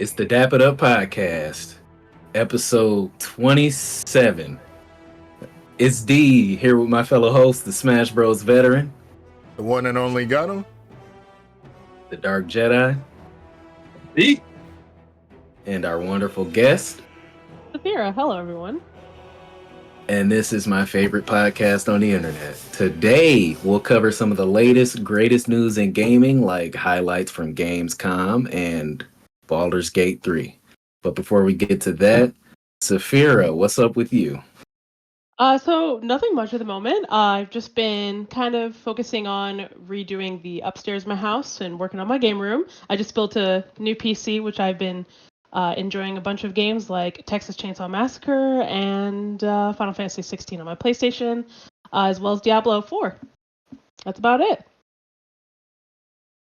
It's the Dap It Up podcast, episode 27. It's D here with my fellow host, the Smash Bros. Veteran, The one and only Gunnm. the Dark Jedi, D. and our wonderful guest. Saphyra, hello everyone. And this is my favorite podcast on the internet. Today, we'll cover some of the latest, greatest news in gaming, like highlights from Gamescom and Baldur's Gate 3. But before we get to that, Saphyra, what's up with you? So nothing much at the moment. I've just been kind of focusing on redoing the upstairs of my house and working on my game room. I just built a new PC, which I've been enjoying a bunch of games like Texas Chainsaw Massacre and Final Fantasy 16 on my PlayStation, as well as Diablo 4. That's about it.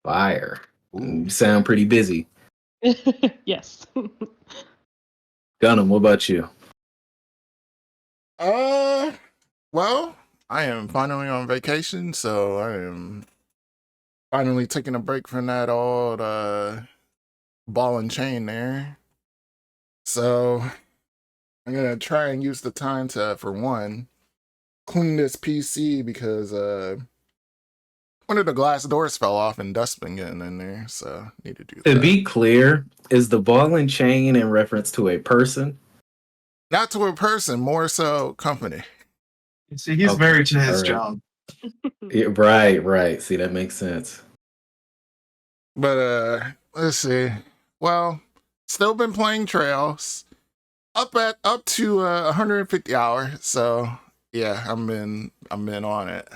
Fire. You sound pretty busy. Yes. Gunnm, what about you? Well, I am finally on vacation, so I am finally taking a break from that old ball and chain there. So I'm gonna try and use the time to, for one, clean this PC because one of the glass doors fell off and dust been getting in there, so need to do that. To be clear, is the ball and chain in reference to a person? Not to a person, more so company. See, he's Okay, married to his all job. Yeah, right. See, that makes sense. But let's see. Well, still been playing Trails. Up to 150 hours. So yeah, I'm been on it.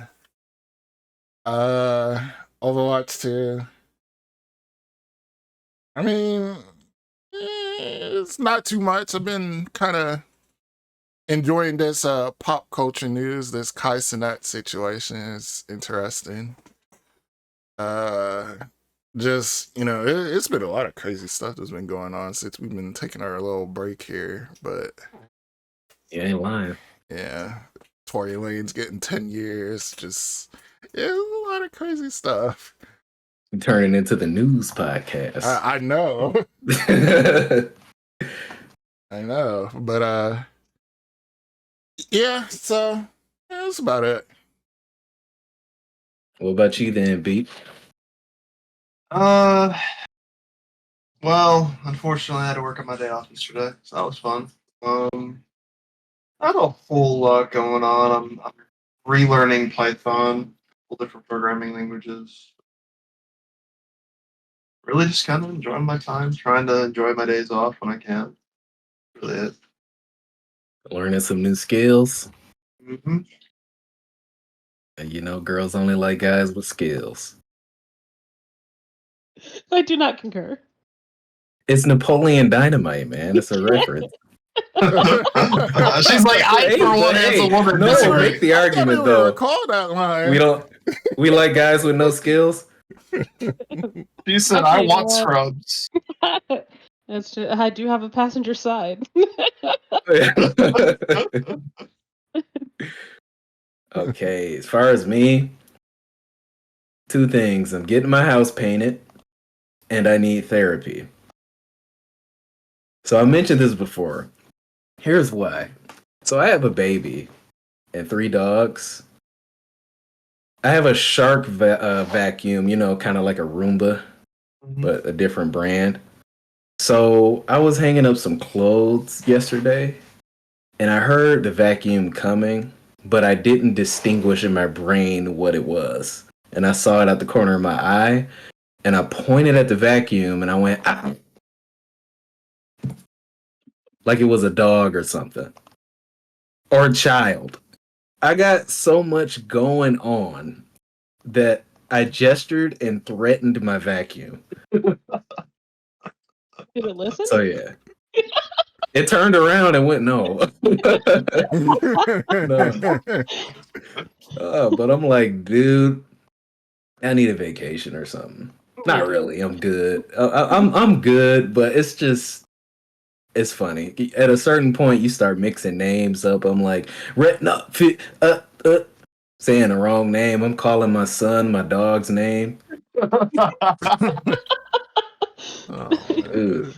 Overwatch 2. I mean, it's not too much. I've been kind of enjoying this pop culture news. This Kai Cenat situation is interesting. Just, it's been a lot of crazy stuff that's been going on since we've been taking our little break here. But You ain't lying. yeah, Tory Lane's getting 10 years. Just, yeah, a lot of crazy stuff. Turning into the news podcast. I know. I know. But yeah, so yeah, that's about it. What about you then, Beat? Well, unfortunately, I had to work on my day off yesterday, so that was fun. Not a whole lot going on. I'm relearning Python, all different programming languages. Really just kind of enjoying my time, trying to enjoy my days off when I can. Really it. Learning some new skills. Mm-hmm. And girls only like guys with skills. I do not concur. It's Napoleon Dynamite, man. It's a reference. She's like, I for one as a woman No, disagree. make the I argument can't even though. recall that line. We like guys with no skills. She said, Okay, I you want know what? scrubs. That's true. I do have a passenger side. Okay, as far as me, two things. I'm getting my house painted and I need therapy. So I mentioned this before. Here's why. So I have a baby and 3 dogs. I have a Shark vacuum, kind of like a Roomba, but a different brand. So I was hanging up some clothes yesterday and I heard the vacuum coming, but I didn't distinguish in my brain what it was. And I saw it out the corner of my eye and I pointed at the vacuum and I went, ah! Like it was a dog or something. Or a child. I got so much going on that I gestured and threatened my vacuum. Did it listen? So yeah. It turned around and went no. But I'm like, dude, I need a vacation or something. Not really. I'm good. I'm good, but it's funny. At a certain point, you start mixing names up. I'm like, saying the wrong name. I'm calling my son my dog's name. Oh, dude.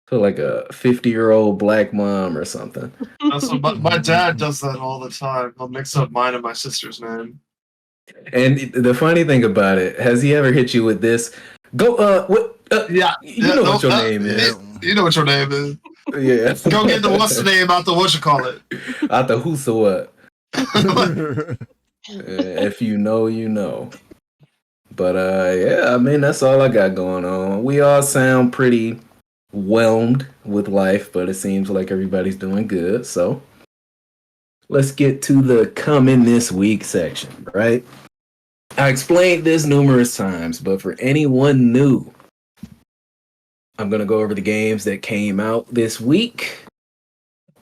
feel like a 50-year-old black mom or something. Also, my dad does that all the time. He'll mix up mine and my sister's name. And the funny thing about it, has he ever hit you with this? Go, what? You know what your name is. You know what your name is. Yeah. Go get the what's the name out the whatchamacallit. Out the who's or what. If you know, you know. But yeah, I mean, that's all I got going on. We all sound pretty whelmed with life, but it seems like everybody's doing good. So let's get to the come in this week section, right? I explained this numerous times, but for anyone new, I'm going to go over the games that came out this week,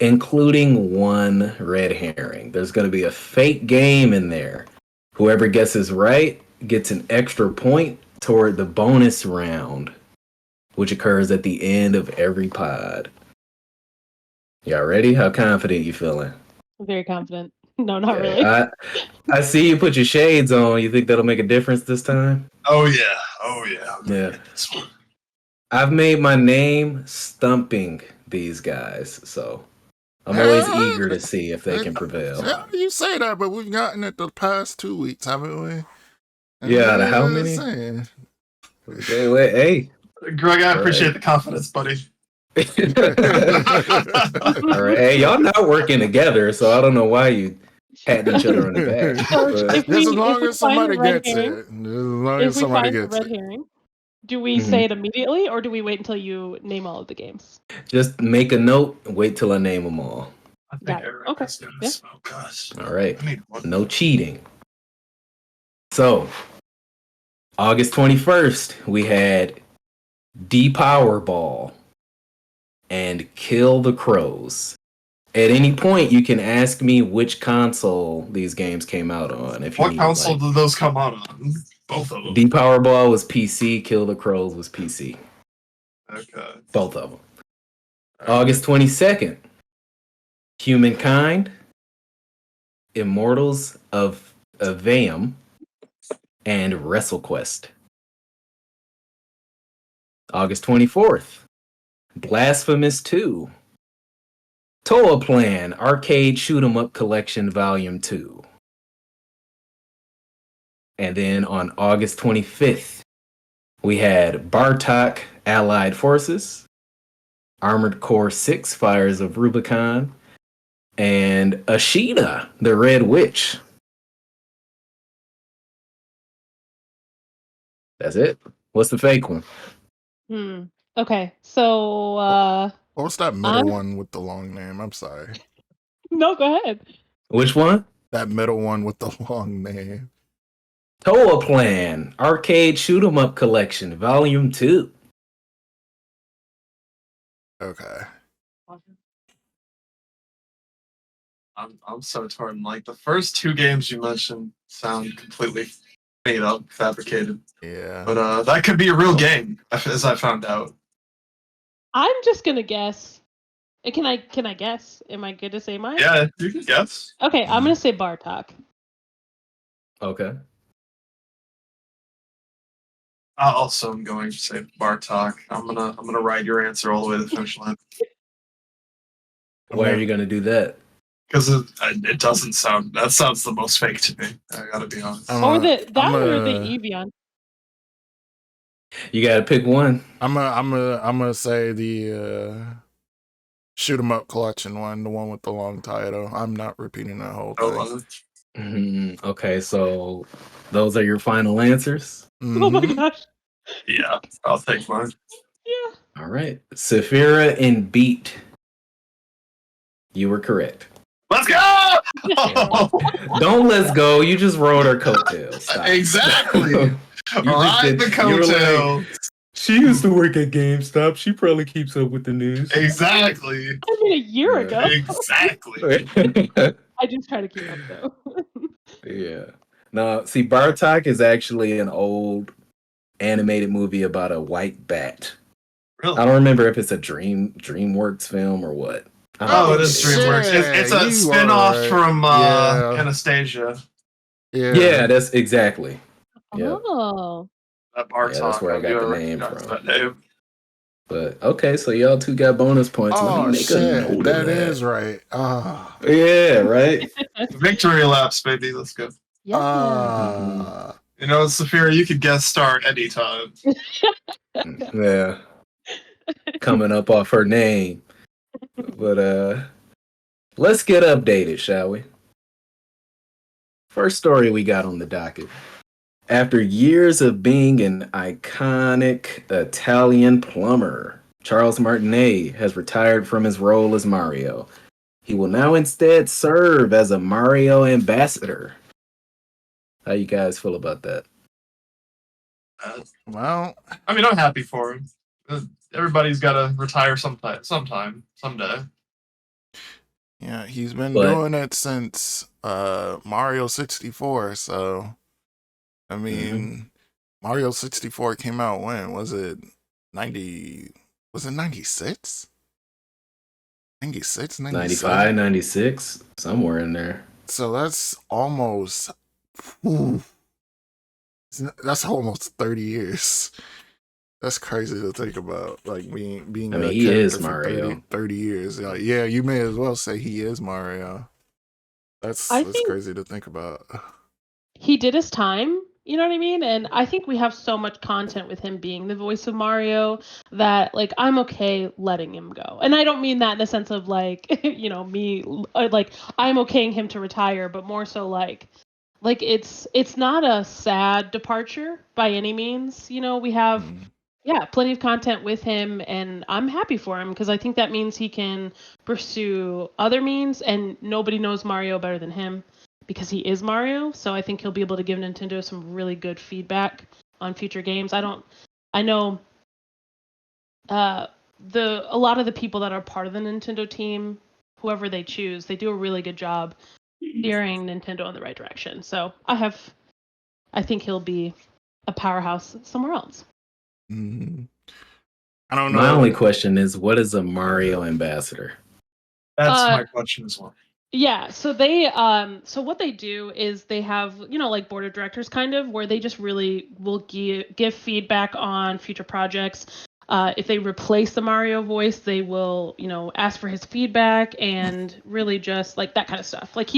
including one red herring. There's going to be a fake game in there. Whoever guesses right gets an extra point toward the bonus round, which occurs at the end of every pod. Y'all ready? How confident you feeling? I'm very confident. No, not Okay, really. I see you put your shades on. You think that'll make a difference this time? Oh yeah. Yeah. I've made my name stumping these guys, so I'm always eager to see if they can prevail. Yeah, you say that, but we've gotten it the past 2 weeks, haven't we? Yeah, how many? Hey. Greg, I appreciate the confidence, buddy. All right. Hey, y'all not working together, so I don't know why you patting each other on the back. If Just as long as somebody gets it. If we find the red herring, do we say it immediately, or do we wait until you name all of the games? Just make a note and wait till I name them all. I think Okay. Yeah. smoke us. All right. No cheating. So, August 21st, we had D-Powerball and Kill the Crows. At any point, you can ask me which console these games came out on. What console did those come out on? Both of them. D-Powerball was PC, Kill the Crows was PC. Okay. Both of them. August 22nd, Humankind, Immortals of Aveum, and WrestleQuest. August 24th, Blasphemous 2, Toa Plan Arcade Shoot 'em Up Collection Volume 2. And then on August 25th, we had Bartok Allied Forces, Armored Core 6 Fires of Rubicon, and Ashina, the Red Witch. That's it. What's the fake one? Okay, so What's that middle one with the long name? I'm sorry. No, go ahead. Which one? That middle one with the long name. Toa Plan Arcade Shoot 'em Up Collection Volume 2. Okay. I'm so torn. Like the first two games you mentioned sound completely made up, fabricated. Yeah. But that could be a real game, as I found out. I'm just gonna guess. Can I guess? Am I good to say mine? Yeah, you can guess. Okay, I'm gonna say Bartok. Okay. I also am going to say Bartok. I'm gonna ride your answer all the way to the finish line. Why are you gonna do that? Because it doesn't sound. That sounds the most fake to me. I gotta be honest. Or the Evian. You gotta pick one. I'm gonna say the Shoot 'em Up collection one, the one with the long title. I'm not repeating that whole thing. Okay, so those are your final answers? Oh my gosh. Yeah, I'll take mine. Yeah. All right. Saphyra and Beat. You were correct. Let's go! Don't let's go. You just rode her coattails. Stop. Exactly. Ride the coattail. Like, she used to work at GameStop. She probably keeps up with the news. Exactly. I mean, a year ago. Exactly. I just try to keep up though. Yeah. No, see, Bartok is actually an old animated movie about a white bat. Really? I don't remember if it's a DreamWorks film or what. Oh, it is DreamWorks. It's a spin-off from Anastasia. Yeah, that's exactly. Oh. That Bartok. Yeah, that's where I got the name from. But okay, so y'all two got bonus points. Let me Oh make a shit, note of that that. is right. Ah, Yeah, right. Victory laps, baby. Let's go. Yeah. You know, Saphyra, you could guest star anytime. Yeah, coming up off her name. But let's get updated, shall we? First story we got on the docket. After years of being an iconic Italian plumber, Charles Martinet has retired from his role as Mario. He will now instead serve as a Mario ambassador. How you guys feel about that? well, I mean, I'm happy for him. Everybody's got to retire someday. yeah, he's been But doing it since Mario 64. So I mean, Mario 64 came out when? Was it 90? Was it 96? 96, 97? 95, 96, somewhere in there. So that's almost, ooh, that's almost 30 years. That's crazy to think about. Like being I mean, a he character is for Mario. 30 years. Like, yeah, you may as well say he is Mario. That's I think crazy to think about. he did his time, you know what I mean? And I think we have so much content with him being the voice of Mario that like I'm okay letting him go. And I don't mean that in the sense of like, you know, me like I'm okaying him to retire, but more so like it's not a sad departure by any means. You know, we have plenty of content with him and I'm happy for him because I think that means he can pursue other means and nobody knows Mario better than him because he is Mario. So I think he'll be able to give Nintendo some really good feedback on future games. I know a lot of the people that are part of the Nintendo team, whoever they choose, they do a really good job steering Nintendo in the right direction. So I think he'll be a powerhouse somewhere else. Mm-hmm. I don't know. My only question is, what is a Mario ambassador? That's my question as well. Yeah, so so what they do is they have, you know, like board of directors kind of where they just really will give feedback on future projects. If they replace the Mario voice, they will, you know, ask for his feedback and really just like that kind of stuff. Like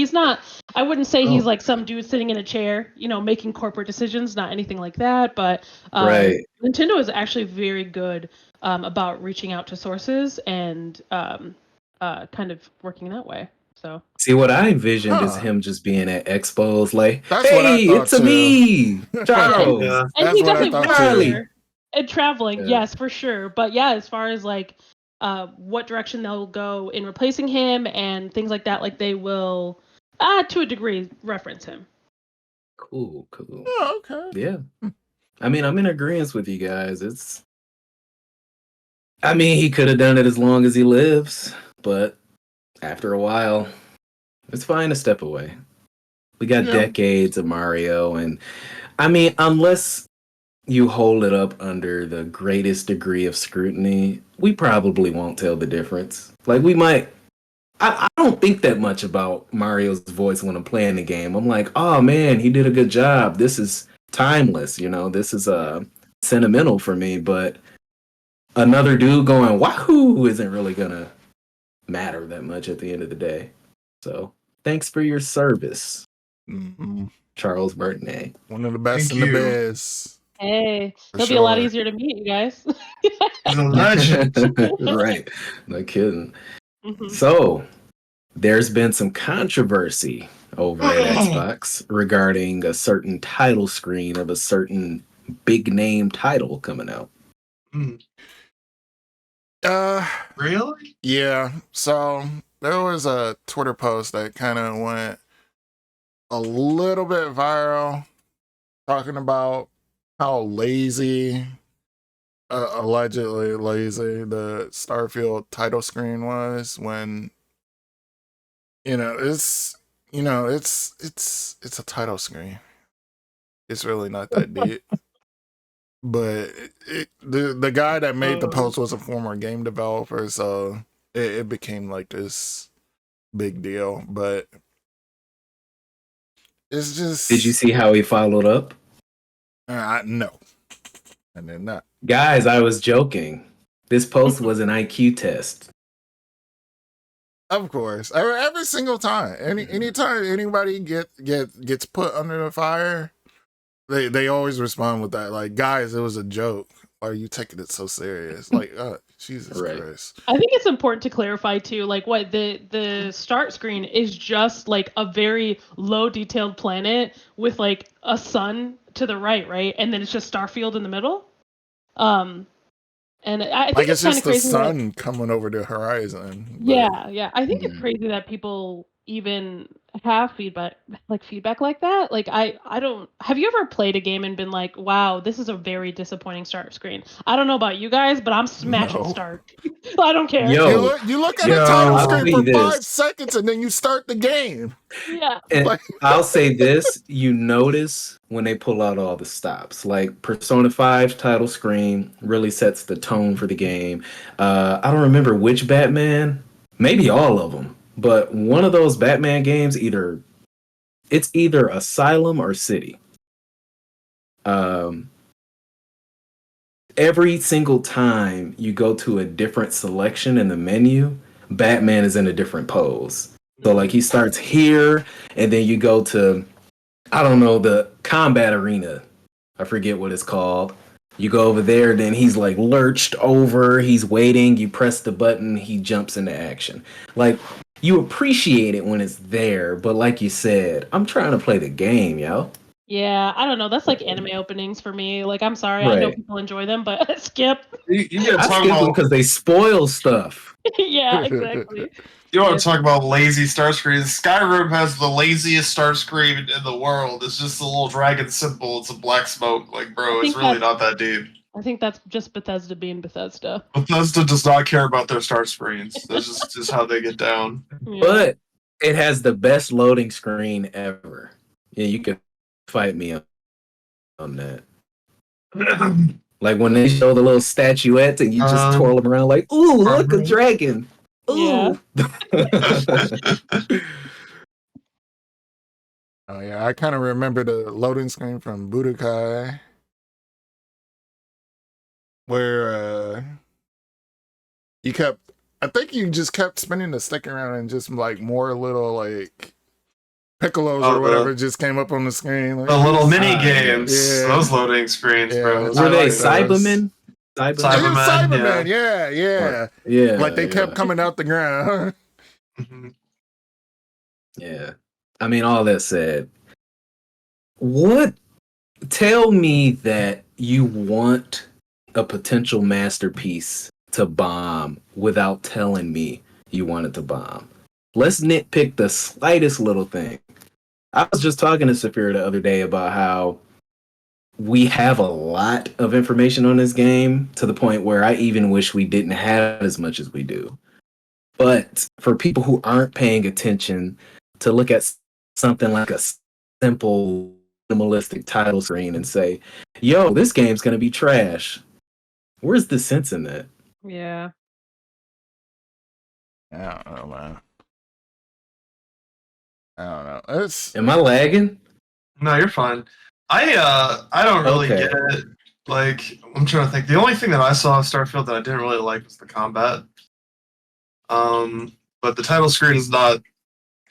I wouldn't say he's like some dude sitting in a chair, you know, making corporate decisions, not anything like that. But Right. Nintendo is actually very good about reaching out to sources and kind of working that way. So See, what I envisioned is him just being at expos, like, That's what I "Hey, thought it's a too. me, Charles." Yeah. and That's he what I definitely thought works Charlie. there and traveling, Yeah. yes, for sure. But yeah, as far as like what direction they'll go in replacing him and things like that, like they will to a degree reference him. Cool. Oh, okay. Yeah. I mean, I'm in agreement with you guys. I mean, he could have done it as long as he lives, but after a while, it's fine to step away. We got decades of Mario, and I mean, unless you hold it up under the greatest degree of scrutiny, we probably won't tell the difference. Like, we might. I don't think that much about Mario's voice when I'm playing the game. I'm like, oh man, he did a good job. This is timeless, you know. This is sentimental for me, but another dude going wahoo isn't really gonna matter that much at the end of the day. So thanks for your service, Charles Martinet. One of the best Thank in the you. biz. Hey, For it'll be a lot sure. easier to meet you guys. He's a legend. Right. No kidding. Mhm. So there's been some controversy over at Xbox regarding a certain title screen of a certain big name title coming out. Really? Yeah. So there was a Twitter post that kind of went a little bit viral talking about how lazy, allegedly lazy, the Starfield title screen was when, it's a title screen. It's really not that deep. But the guy that made the post was a former game developer, so it became like this big deal. But it's just, Did you see how he followed up? no, I did not. Guys, I was joking. This post was an IQ test. Of course, every single time, anytime anybody gets put under the fire, they always respond with that, like, guys, it was a joke. Why are you taking it so serious? Like, Jesus Right. Christ. I think it's important to clarify too, like what the start screen is just like a very low detailed planet with like a sun to the right, and then it's just Starfield in the middle. And I think Like, it's it's kind just of the crazy. sun coming over the horizon. But Yeah. I think it's crazy that people even have feedback like that. Like I don't. Have you ever played a game and been like, wow, this is a very disappointing start screen? I don't know about you guys, but I'm smashing No. start. I don't care. Yo, you look at the title I'll screen tell for you 5 this. seconds and then you start the game. Yeah. And Like- I'll say this, you notice when they pull out all the stops. Like Persona 5 title screen really sets the tone for the game. I don't remember which Batman, maybe all of them, but one of those Batman games, it's either Asylum or City. Every single time you go to a different selection in the menu, Batman is in a different pose. So like he starts here, and then you go to, I don't know, the combat arena. I forget what it's called. You go over there, then he's like lurched over, he's waiting, you press the button, he jumps into action. Like, you appreciate it when it's there, but like you said, I'm trying to play the game, yo. Yeah, I don't know. That's like anime openings for me. Like, I'm sorry, I know Right. people enjoy them, but skip. You gotta I talk skip them about because they spoil stuff. Yeah, exactly. you want to talk about lazy start screens. Skyrim has the laziest start screen in the world. It's just a little dragon symbol. It's a black smoke. Like, bro, it's think really that's- not that deep. I think that's just Bethesda being Bethesda. Bethesda does not care about their start screens. That's just how they get down. Yeah. But it has the best loading screen ever. Yeah, you can fight me on that. Like when they show the little statuettes and you just twirl them around like, ooh, look, a dragon. Ooh. Oh yeah, I kind of remember the loading screen from Budokai, where I think you just kept spinning the stick around and just like more little like piccolos or whatever just came up on the screen. Like, the little mini games, yeah. those loading screens, bro. Were they Cybermen? Cybermen? Yeah. Like they kept coming out the ground. Yeah. I mean, all that said, tell me that you want a potential masterpiece to bomb without telling me you want it to bomb. Let's nitpick the slightest little thing. I was just talking to Saphyra the other day about how we have a lot of information on this game to the point where I even wish we didn't have as much as we do. But for people who aren't paying attention, to look at something like a simple minimalistic title screen and say, yo, this game's going to be trash. Where's the sense in that? Yeah. I don't know, man. I don't know. Am I lagging? No, you're fine. I don't really get it. Like, I'm trying to think. The only thing that I saw of Starfield that I didn't really like was the combat. But the title screen is not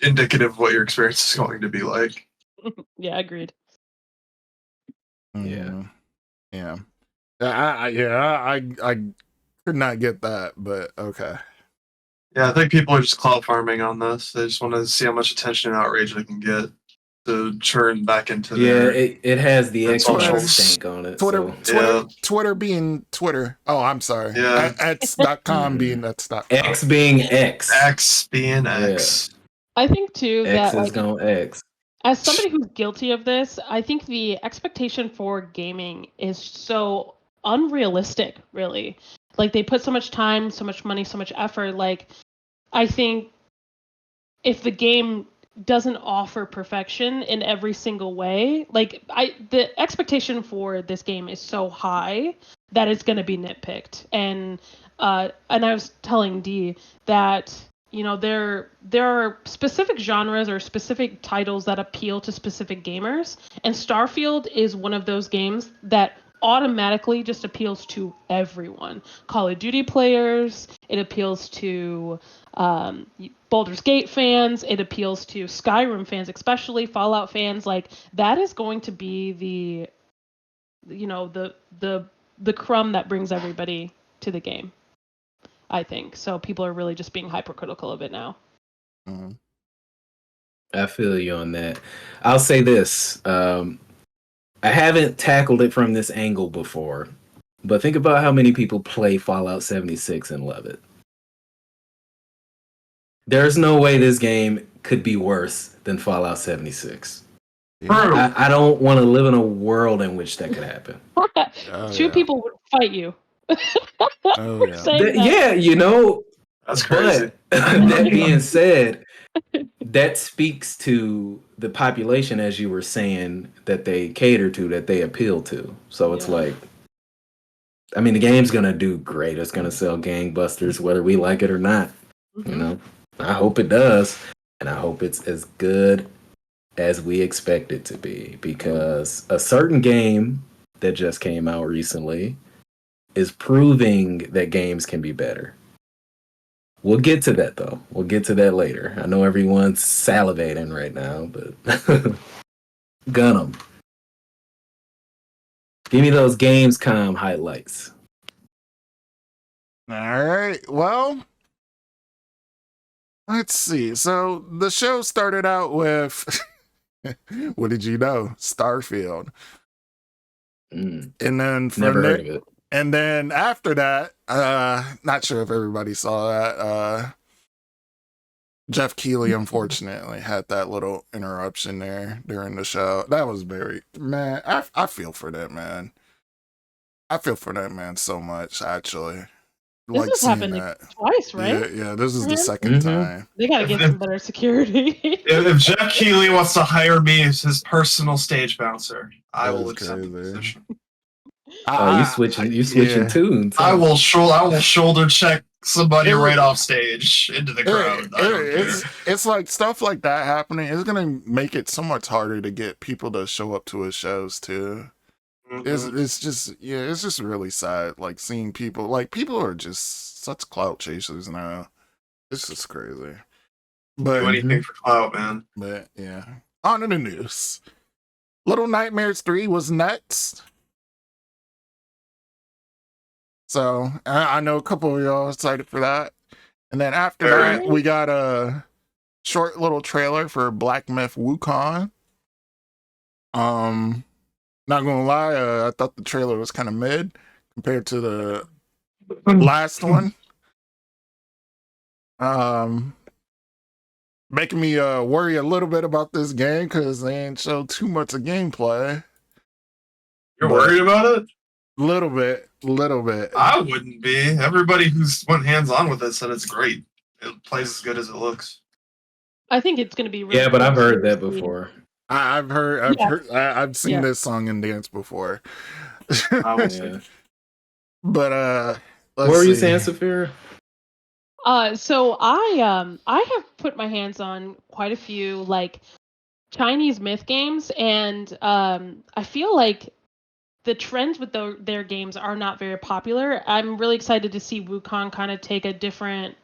indicative of what your experience is going to be like. Yeah, agreed. Yeah. I could not get that, but okay. Yeah, I think people are just clout farming on this. They just want to see how much attention and outrage they can get to churn back into their... it has the Xbox socials. stank on it. Twitter being Twitter. Oh, I'm sorry. Yeah. X.com being that's.com. X being X. X being X. I think too X that is going X. as somebody who's guilty of this, I think the expectation for gaming is so unrealistic, really. Like they put so much time, so much money, so much effort. Like I think if the game doesn't offer perfection in every single way, like the expectation for this game is so high that it's going to be nitpicked. And I was telling Dee that there are specific genres or specific titles that appeal to specific gamers, and Starfield is one of those games that automatically just appeals to everyone. Call of Duty players, it appeals to Baldur's Gate fans, it appeals to Skyrim fans, especially Fallout fans. Like that is going to be the crumb that brings everybody to the game, I think. So people are really just being hypercritical of it now. Mm-hmm. I feel you on that. I'll say this. I haven't tackled it from this angle before, but think about how many people play Fallout 76 and love it. There's no way this game could be worse than Fallout 76. I don't want to live in a world in which that could happen. Two people would fight you. Oh, yeah. Yeah, you know. That's crazy. That being said, that speaks to the population, as you were saying, that they cater to, that they appeal to. So it's like, I mean, the game's gonna do great. It's gonna sell gangbusters, whether we like it or not. Mm-hmm. You know, I hope it does, and I hope it's as good as we expect it to be. Because a certain game that just came out recently is proving that games can be better. We'll get to that, though. We'll get to that later. I know everyone's salivating right now, but Gunnm. Give me those Gamescom highlights. All right. Well, let's see. So the show started out with, what did you know? Starfield. And then from Never there, heard of it. and then after that, not sure if everybody saw that. Geoff Keighley, unfortunately, had that little interruption there during the show. That was very, man, I feel for that man. I feel for that man so much, actually. This Like has seeing happened that. twice, right? Yeah, this is the second time. They gotta get some better security. If Geoff Keighley wants to hire me as his personal stage bouncer, I will accept the position. You switching tunes. Huh? I will shoulder check somebody right off stage into the crowd. It's like stuff like that happening. It's gonna make it so much harder to get people to show up to his shows too. Mm-hmm. It's just really sad. Like seeing people are just such clout chasers now. It's just crazy. But do anything for clout, man. But yeah, on to the news. Little Nightmares 3 was nuts. So I know a couple of y'all excited for that. And then after that, we got a short little trailer for Black Myth Wukong. Not gonna lie, I thought the trailer was kind of mid compared to the last one. Making me worry a little bit about this game because they ain't showed too much of gameplay. You're worried about it? Little bit. I wouldn't be. Everybody who's went hands-on with it said it's great. It plays as good as it looks. I think it's going to be really but I've heard that before. I've seen this song and dance before. Yeah. But what were you saying, Saphyra? So I have put my hands on quite a few like Chinese myth games, and I feel like the trends with their games are not very popular. I'm really excited to see Wukong kind of take a different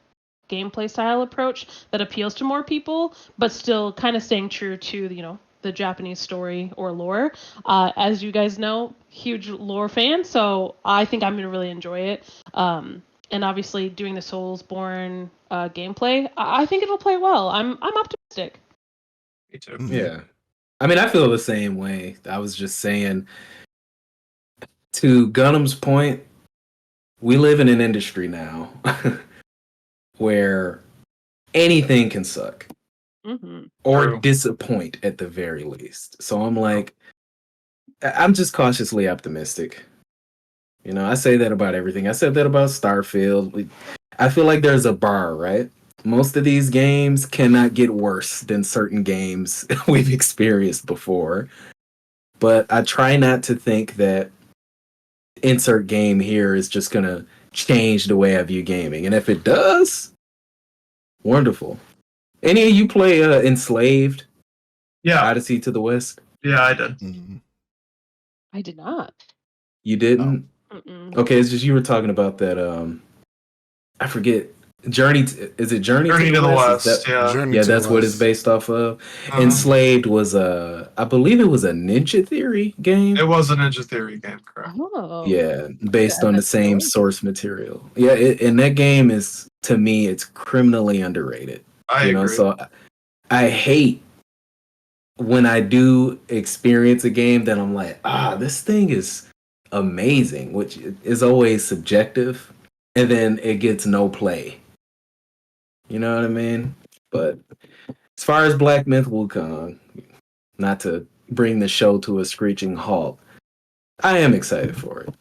gameplay style approach that appeals to more people, but still kind of staying true to the Japanese story or lore. As you guys know, huge lore fan, so I think I'm gonna really enjoy it. And obviously, doing the Soulsborne gameplay, I think it'll play well. I'm optimistic. Me too. Yeah, I mean, I feel the same way. I was just saying, to Gunnm's point, we live in an industry now where anything can suck or disappoint at the very least. So I'm just cautiously optimistic. I say that about everything. I said that about Starfield. I feel like there's a bar, right? Most of these games cannot get worse than certain games we've experienced before. But I try not to think that insert game here is just going to change the way I view gaming. And if it does, wonderful. Any of you play Enslaved? Yeah. Odyssey to the West? Yeah, I did. I did not. You didn't? Mm-mm. Okay, it's just you were talking about that. I forget. Is it Journey Journey to the West? Is West. Yeah. Journey yeah, to the that's what it's West. based off of. Uh-huh. Enslaved was I believe it was a Ninja Theory game. It was a Ninja Theory game, correct? Oh. Yeah, based on the that's same cool. source material. Yeah, and that game is, to me, it's criminally underrated. I You know, agree. so I hate when I do experience a game that I'm like, this thing is amazing, which is always subjective, and then it gets no play. You know what I mean? But as far as Black Myth Wukong, not to bring the show to a screeching halt, I am excited for it.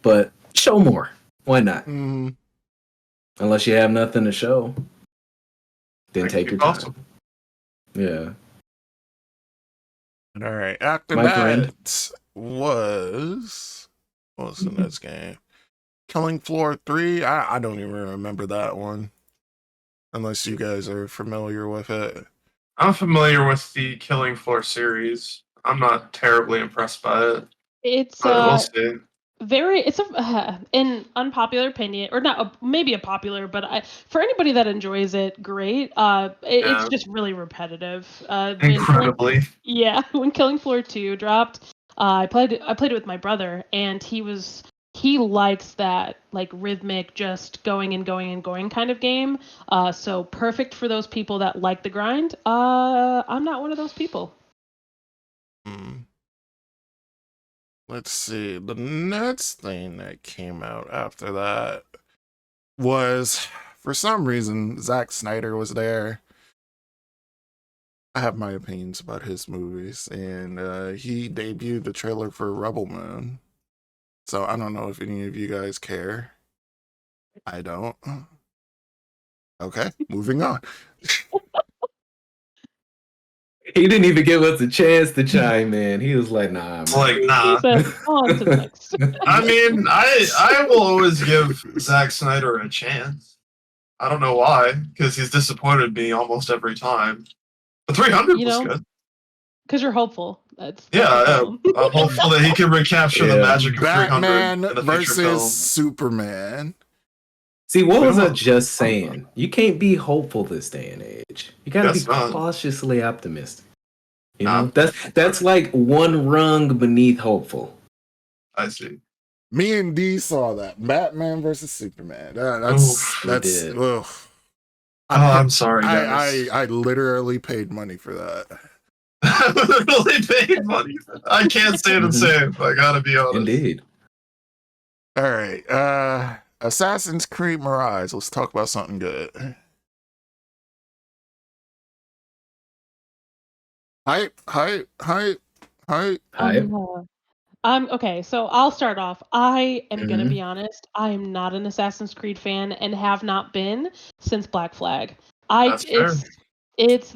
But show more. Why not? Mm, Unless you have nothing to show, then That take could your be time. awesome. Yeah. all right. After My friend. that what was the next game? Killing Floor 3. I don't even remember that one. Unless you guys are familiar with it. I'm familiar with the Killing Floor series. I'm not terribly impressed by it, It's but we'll see. it's an unpopular opinion, or not maybe a popular, but for anybody that enjoys it, great. It's Yeah. just really repetitive. Incredibly. When Killing Floor 2 dropped, I played it with my brother, and he likes that like rhythmic, just going and going and going kind of game. So perfect for those people that like the grind. I'm not one of those people. Hmm. Let's see. The next thing that came out after that was, for some reason, Zack Snyder was there. I have my opinions about his movies, and he debuted the trailer for Rebel Moon. So I don't know if any of you guys care. I don't. Okay, moving on. He didn't even give us a chance to chime in. He was like, nah, It's man. like, nah. He said, on to the next. I mean, I will always give Zack Snyder a chance. I don't know why, because he's disappointed me almost every time. But 300 You was know, good. because you're hopeful. That's the Yeah, problem. I'm hopeful that he can recapture the Yeah. magic of 300 Batman in a feature versus film. Superman. See, what We was I don't- just saying? You can't be hopeful this day and age. You gotta be Guess not. cautiously optimistic. You Nah. know, that's like one rung beneath hopeful. I see. Me and D saw that Batman versus Superman. We That's. did. Ugh. I'm sorry, guys. I literally paid money for that. I really paid money. I can't say it the same. I gotta be honest. Indeed. All right. Assassin's Creed Mirage. Let's talk about something good. Hype. Okay, so I'll start off. I am gonna Mhm. be honest. I am not an Assassin's Creed fan and have not been since Black Flag. That's fair. It's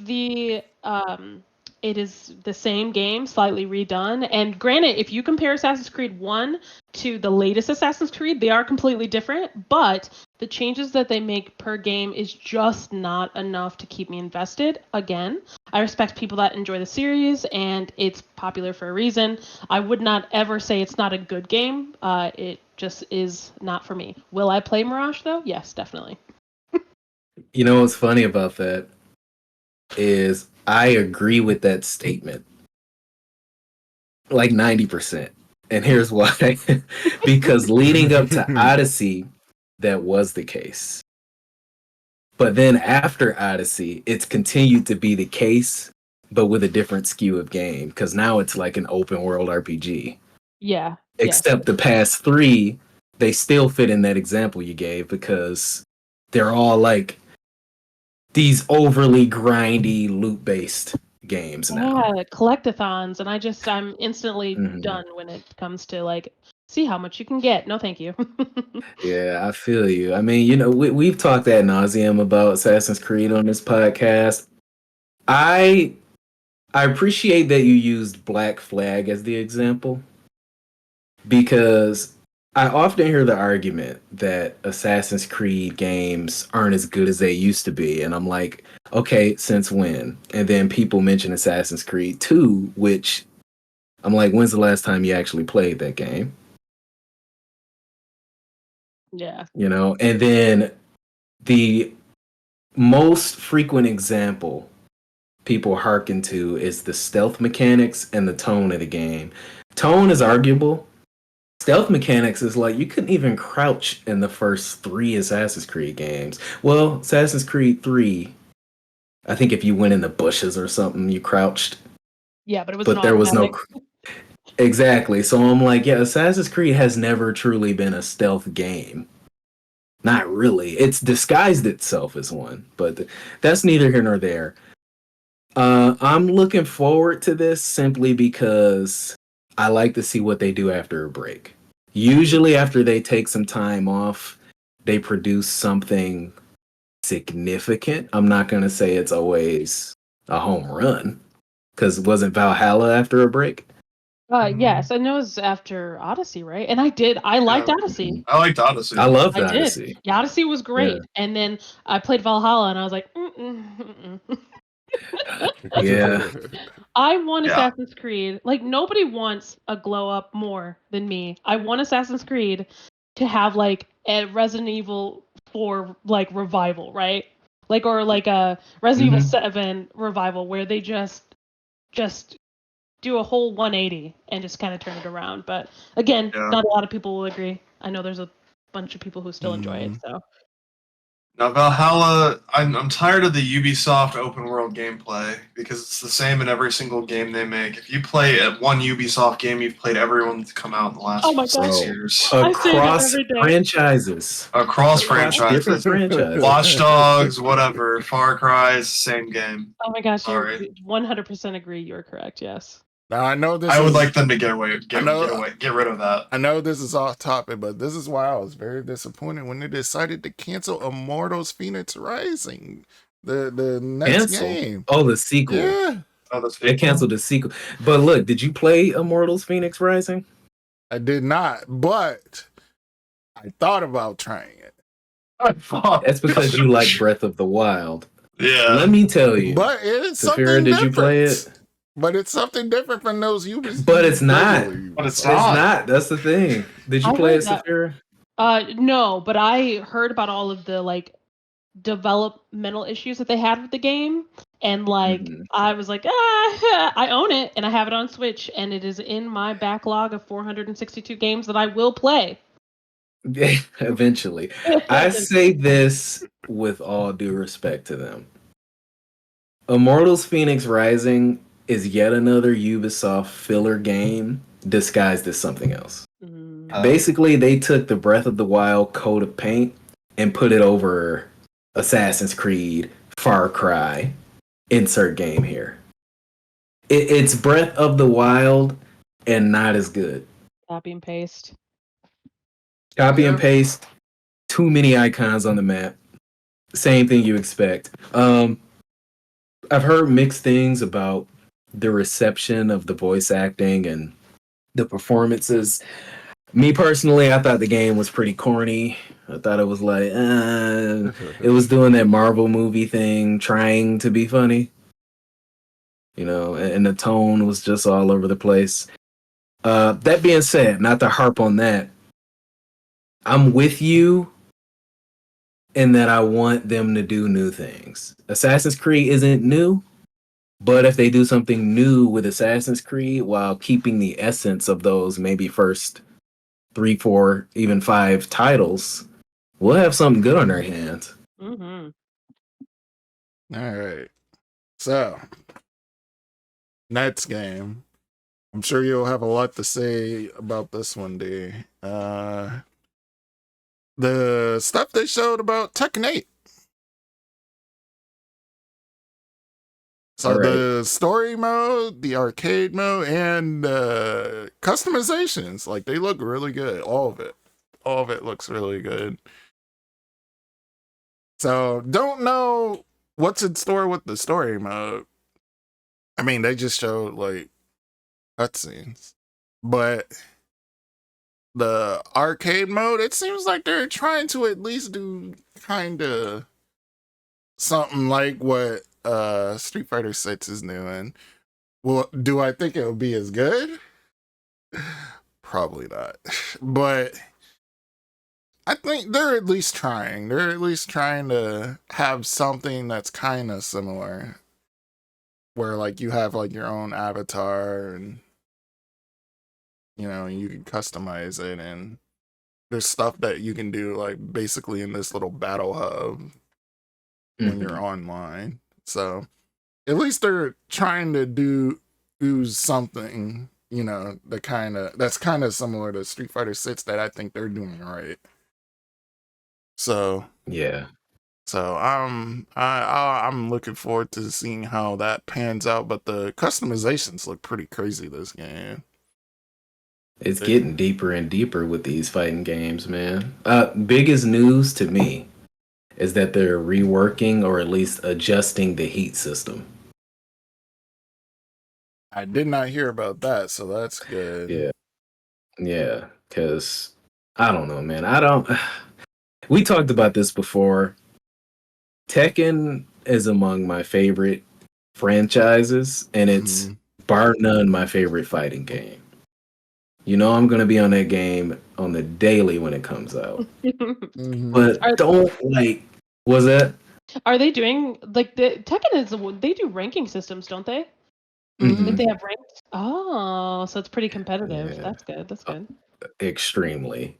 it is the same game, slightly redone. And granted, if you compare Assassin's Creed 1 to the latest Assassin's Creed, they are completely different, but the changes that they make per game is just not enough to keep me invested. Again, I respect people that enjoy the series, and it's popular for a reason. I would not ever say it's not a good game. It just is not for me. Will I play Mirage, though? Yes, definitely. You know what's funny about that is I agree with that statement. Like 90%. And here's why. Because leading up to Odyssey, that was the case. But then after Odyssey, it's continued to be the case, but with a different skew of game. Because now it's like an open world RPG. Yeah. Except the past three, they still fit in that example you gave because they're all like these overly grindy loot-based games now. Yeah, collectathons, and I'm instantly Mhm. done when it comes to like, see how much you can get. No, thank you. Yeah, I feel you. I mean, you know, we've talked ad nauseum about Assassin's Creed on this podcast. I appreciate that you used Black Flag as the example because I often hear the argument that Assassin's Creed games aren't as good as they used to be. And I'm like, okay, since when? And then people mention Assassin's Creed 2, which I'm like, when's the last time you actually played that game? Yeah. You know, and then the most frequent example people hearken to is the stealth mechanics and the tone of the game. Tone is arguable. Stealth mechanics is like you couldn't even crouch in the first 3 Assassin's Creed games. Well, Assassin's Creed 3, I think if you went in the bushes or something, you crouched, Yeah, but it was but an there was no automatic. exactly. So I'm like, yeah, Assassin's Creed has never truly been a stealth game. Not really. It's disguised itself as one, but that's neither here nor there. I'm looking forward to this simply because I like to see what they do after a break. Usually, after they take some time off, they produce something significant. I'm not going to say it's always a home run because wasn't Valhalla after a break? Yes, I know it was after Odyssey, right? And I liked Yeah. Odyssey. I liked Odyssey. I loved I did. Odyssey. Yeah, Odyssey was great. And then I played Valhalla and I was like, Yeah. I want Yeah. Assassin's Creed. Like nobody wants a glow up more than me. I want Assassin's Creed to have like a Resident Evil 4 like revival, right? Like or like a Resident Evil Mhm. 7 revival where they just do a whole 180 and just kind of turn it around. But again, Yeah. not a lot of people will agree. I know there's a bunch of people who still enjoy it. So Now Valhalla, I'm tired of the Ubisoft open world gameplay because it's the same in every single game they make. If you play at one Ubisoft game, you've played everyone that's come out in the last Oh my 6 gosh. years. I say that Across every day. franchises. Across Across different franchises. franchises. Watch Dogs, whatever. Far Cry's same game. Oh my gosh, you're Sorry. 100% agree. You're correct. Yes. Now I know this. I would is, like them to get rid of that. I know this is off topic, but this is why I was very disappointed when they decided to cancel Immortals: Phoenix Rising, the next Cancel? game. Oh, the sequel. Yeah, Oh, that's They canceled the sequel. But look, did you play Immortals Phoenix Rising? I did not, but I thought about trying it. That's because you like Breath of the Wild. Yeah. Let me tell you. But it's Saphyra, something did different. you play it? But it's something different from those Ubisoft. But it's not. But it's It's not. That's the thing. Did you I play heard it, that. Saphyra? No, but I heard about all of the like developmental issues that they had with the game, and like I was like, I own it, and I have it on Switch, and it is in my backlog of 462 games that I will play. Eventually. I say this with all due respect to them. Immortals Phoenix Rising is yet another Ubisoft filler game disguised as something else. Basically, they took the Breath of the Wild coat of paint and put it over Assassin's Creed, Far Cry, insert game here. It's Breath of the Wild and not as good. Copy and paste. Copy and paste, too many icons on the map. Same thing you expect. I've heard mixed things about the reception of the voice acting and the performances. Me personally, I thought the game was pretty corny. I thought it was like, it was doing that Marvel movie thing, trying to be funny. You know, and the tone was just all over the place. That being said, not to harp on that, I'm with you in that I want them to do new things. Assassin's Creed isn't new, but if they do something new with Assassin's Creed while keeping the essence of those maybe first 3, 4, even 5 titles, we'll have something good on our hands. Mm-hmm. All right. So, next game. I'm sure you'll have a lot to say about this one, D. The stuff they showed about Tekken 8. So the story mode, the arcade mode, and customizations, like they look really good. All of it looks really good. So don't know what's in store with the story mode. I mean, they just showed like cutscenes, but the arcade mode, it seems like they're trying to at least do kind of something like what Street Fighter 6 is doing. Well, do I think it will be as good? Probably not. But I think they're at least trying. They're at least trying to have something that's kind of similar, where like you have like your own avatar and you can customize it, and there's stuff that you can do like basically in this little battle hub when you're online. So at least they're trying to do something, that's kind of similar to Street Fighter 6 that I think they're doing right. So Yeah. So I'm looking forward to seeing how that pans out. But the customizations look pretty crazy this game. It's getting deeper and deeper with these fighting games, man. Biggest news to me is that they're reworking or at least adjusting the heat system. I did not hear about that, so that's good. Yeah, because I don't know, man. We talked about this before. Tekken is among my favorite franchises, and it's bar none my favorite fighting game. I'm going to be on that game on the daily when it comes out. But was that? Are they doing, like, Tekken they do ranking systems, don't they? Like, they have ranked? Oh, so it's pretty competitive. Yeah. That's good. Extremely.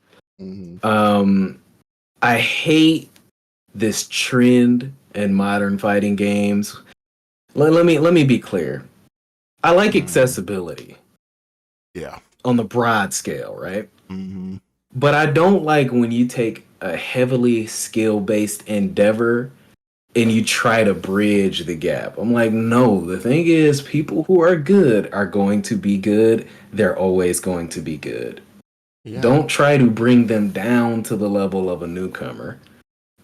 I hate this trend in modern fighting games. Let me be clear. I like accessibility. Yeah. On the broad scale, right? But I don't like when you take a heavily skill-based endeavor and you try to bridge the gap. I'm like, no, the thing is, people who are good are going to be good. They're always going to be good. Yeah. Don't try to bring them down to the level of a newcomer.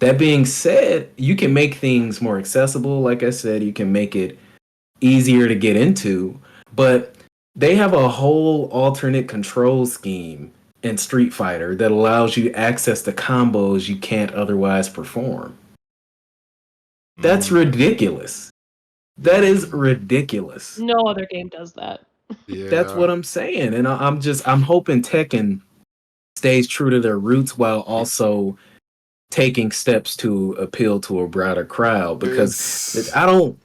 That being said, you can make things more accessible. Like I said, you can make it easier to get into, but they have a whole alternate control scheme in Street Fighter that allows you to access the combos you can't otherwise perform. That's ridiculous. That is ridiculous. No other game does that. Yeah. That's what I'm saying. And I'm hoping Tekken stays true to their roots while also taking steps to appeal to a broader crowd, because I don't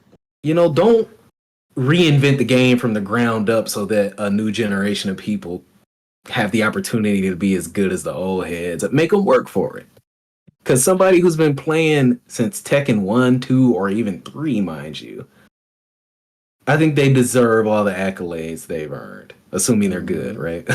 reinvent the game from the ground up so that a new generation of people have the opportunity to be as good as the old heads. Make them work for it. Because somebody who's been playing since Tekken 1, 2, or even 3, mind you, I think they deserve all the accolades they've earned, assuming they're good, right?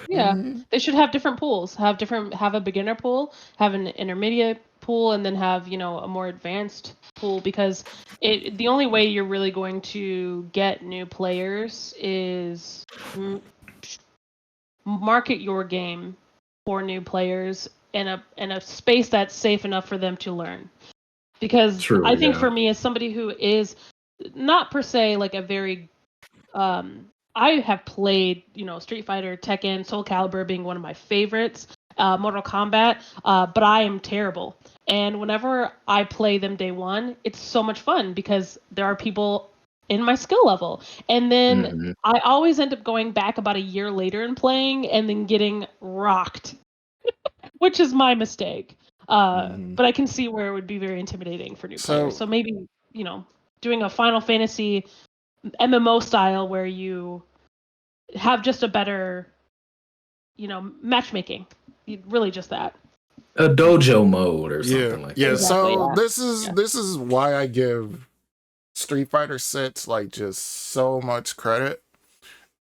Yeah, they should have different pools. Have a beginner pool, have an intermediate pool, and then have a more advanced pool. Because the only way you're really going to get new players is market your game for new players in a space that's safe enough for them to learn. Because I think for me, as somebody who is not per se like a very I have played, Street Fighter, Tekken, Soul Calibur being one of my favorites, Mortal Kombat, but I am terrible. And whenever I play them day one, it's so much fun because there are people in my skill level. And then I always end up going back about a year later and playing and then getting rocked, which is my mistake. But I can see where it would be very intimidating for new players. So maybe, doing a Final Fantasy MMO style where you have just a better, matchmaking. Really just that. A dojo mode or something like that. Yeah, exactly, this is why I give Street Fighter 6 like just so much credit,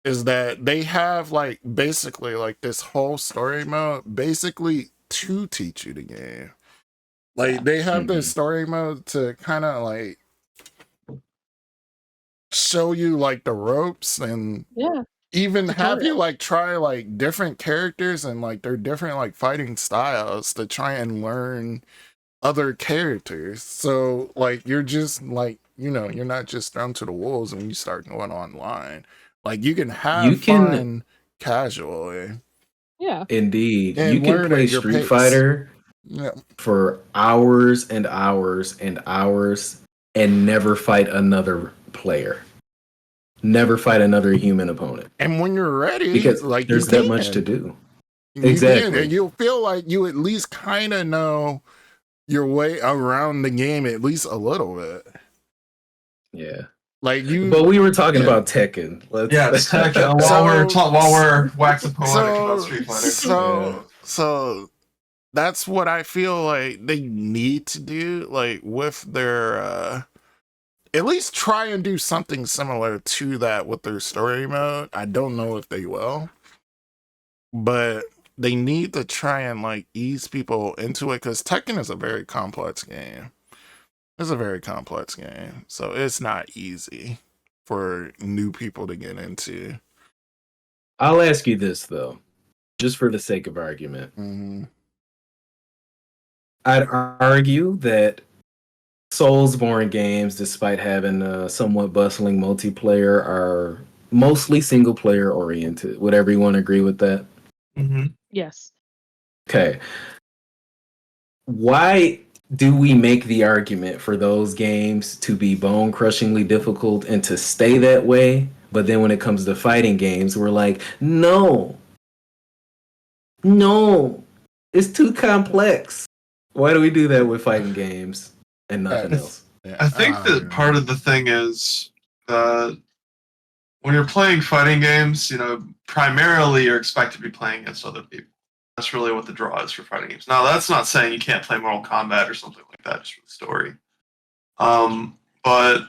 is that they have like basically like this whole story mode basically to teach you the game. Like they have this story mode to kind of like show you like the ropes and even have you like try like different characters and like their different like fighting styles to try and learn other characters. So like you're just like you're not just thrown to the wolves when you start going online. Like you can have fun casually. Yeah, indeed. You can play Street Fighter for hours and hours and hours and never fight another player. never fight another human opponent. And when you're ready, Because like there's you that much to can. do. You can, Exactly. and you'll feel like you at least kind of know your way around the game at least a little bit. Yeah. Like you, But we were talking about Tekken. Yeah, it's Tekken. While we're waxing poetic about Street Fighter. So that's what I feel like they need to do, like with their at least try and do something similar to that with their story mode. I don't know if they will, but they need to try and like ease people into it, because Tekken is a very complex game. It's a very complex game, so it's not easy for new people to get into. I'll ask you this though, just for the sake of argument. Mm-hmm. I'd argue that Soulsborne games, despite having a somewhat bustling multiplayer, are mostly single player oriented. Would everyone agree with that? Mm-hmm. Yes. Okay. Why do we make the argument for those games to be bone crushingly difficult and to stay that way? But then when it comes to fighting games, we're like, no, it's too complex. Why do we do that with fighting games and nothing else? Yeah. I think that part of the thing is when you're playing fighting games, primarily you're expected to be playing against other people. That's really what the draw is for fighting games. Now, that's not saying you can't play Mortal Kombat or something like that just for the story. But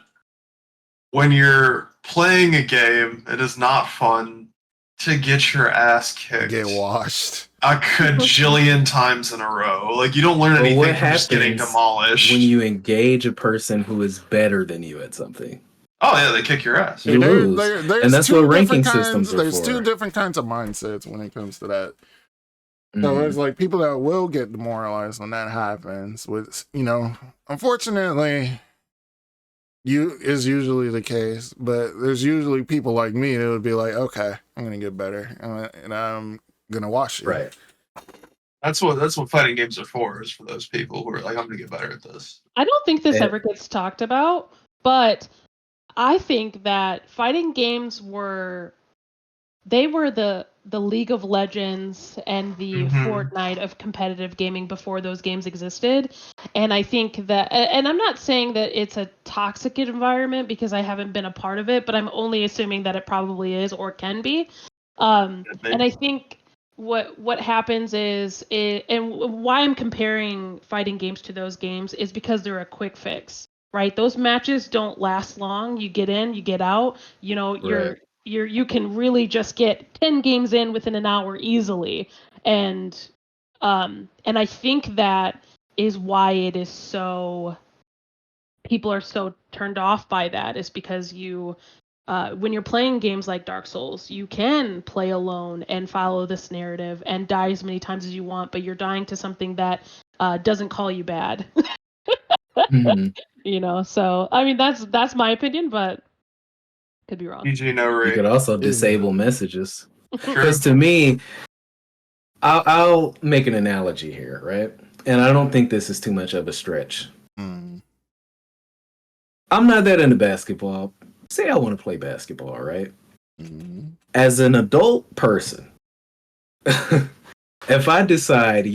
when you're playing a game, it is not fun to get your ass kicked. Get washed a cajillion times in a row. Like, you don't learn anything from just getting demolished. When you engage a person who is better than you at something. Oh, yeah, they kick your ass. You lose. And that's what ranking systems are There's for. two different kinds of mindsets when it comes to that. So there's like people that will get demoralized when that happens, which, unfortunately, is usually the case. But there's usually people like me that would be like, okay, I'm going to get better. And I'm going to wash you. Right. That's what fighting games are for, is for those people who are like, I'm going to get better at this. I don't think this ever gets talked about, but I think that fighting games were the League of Legends and the Fortnite of competitive gaming before those games existed. And I think that, and I'm not saying that it's a toxic environment because I haven't been a part of it, but I'm only assuming that it probably is or can be. And I think what happens is, and why I'm comparing fighting games to those games is because they're a quick fix, right? Those matches don't last long. You get in, you get out, you can really just get 10 games in within an hour easily. And I think that is why it is so, people are so turned off by that, is because when you're playing games like Dark Souls, you can play alone and follow this narrative and die as many times as you want, but you're dying to something that doesn't call you bad. So I mean that's my opinion, but could be wrong. You could also disable messages. Because to me, I'll make an analogy here, right? And I don't think this is too much of a stretch. I'm not that into basketball. Say I want to play basketball, right? As an adult person, if I decide,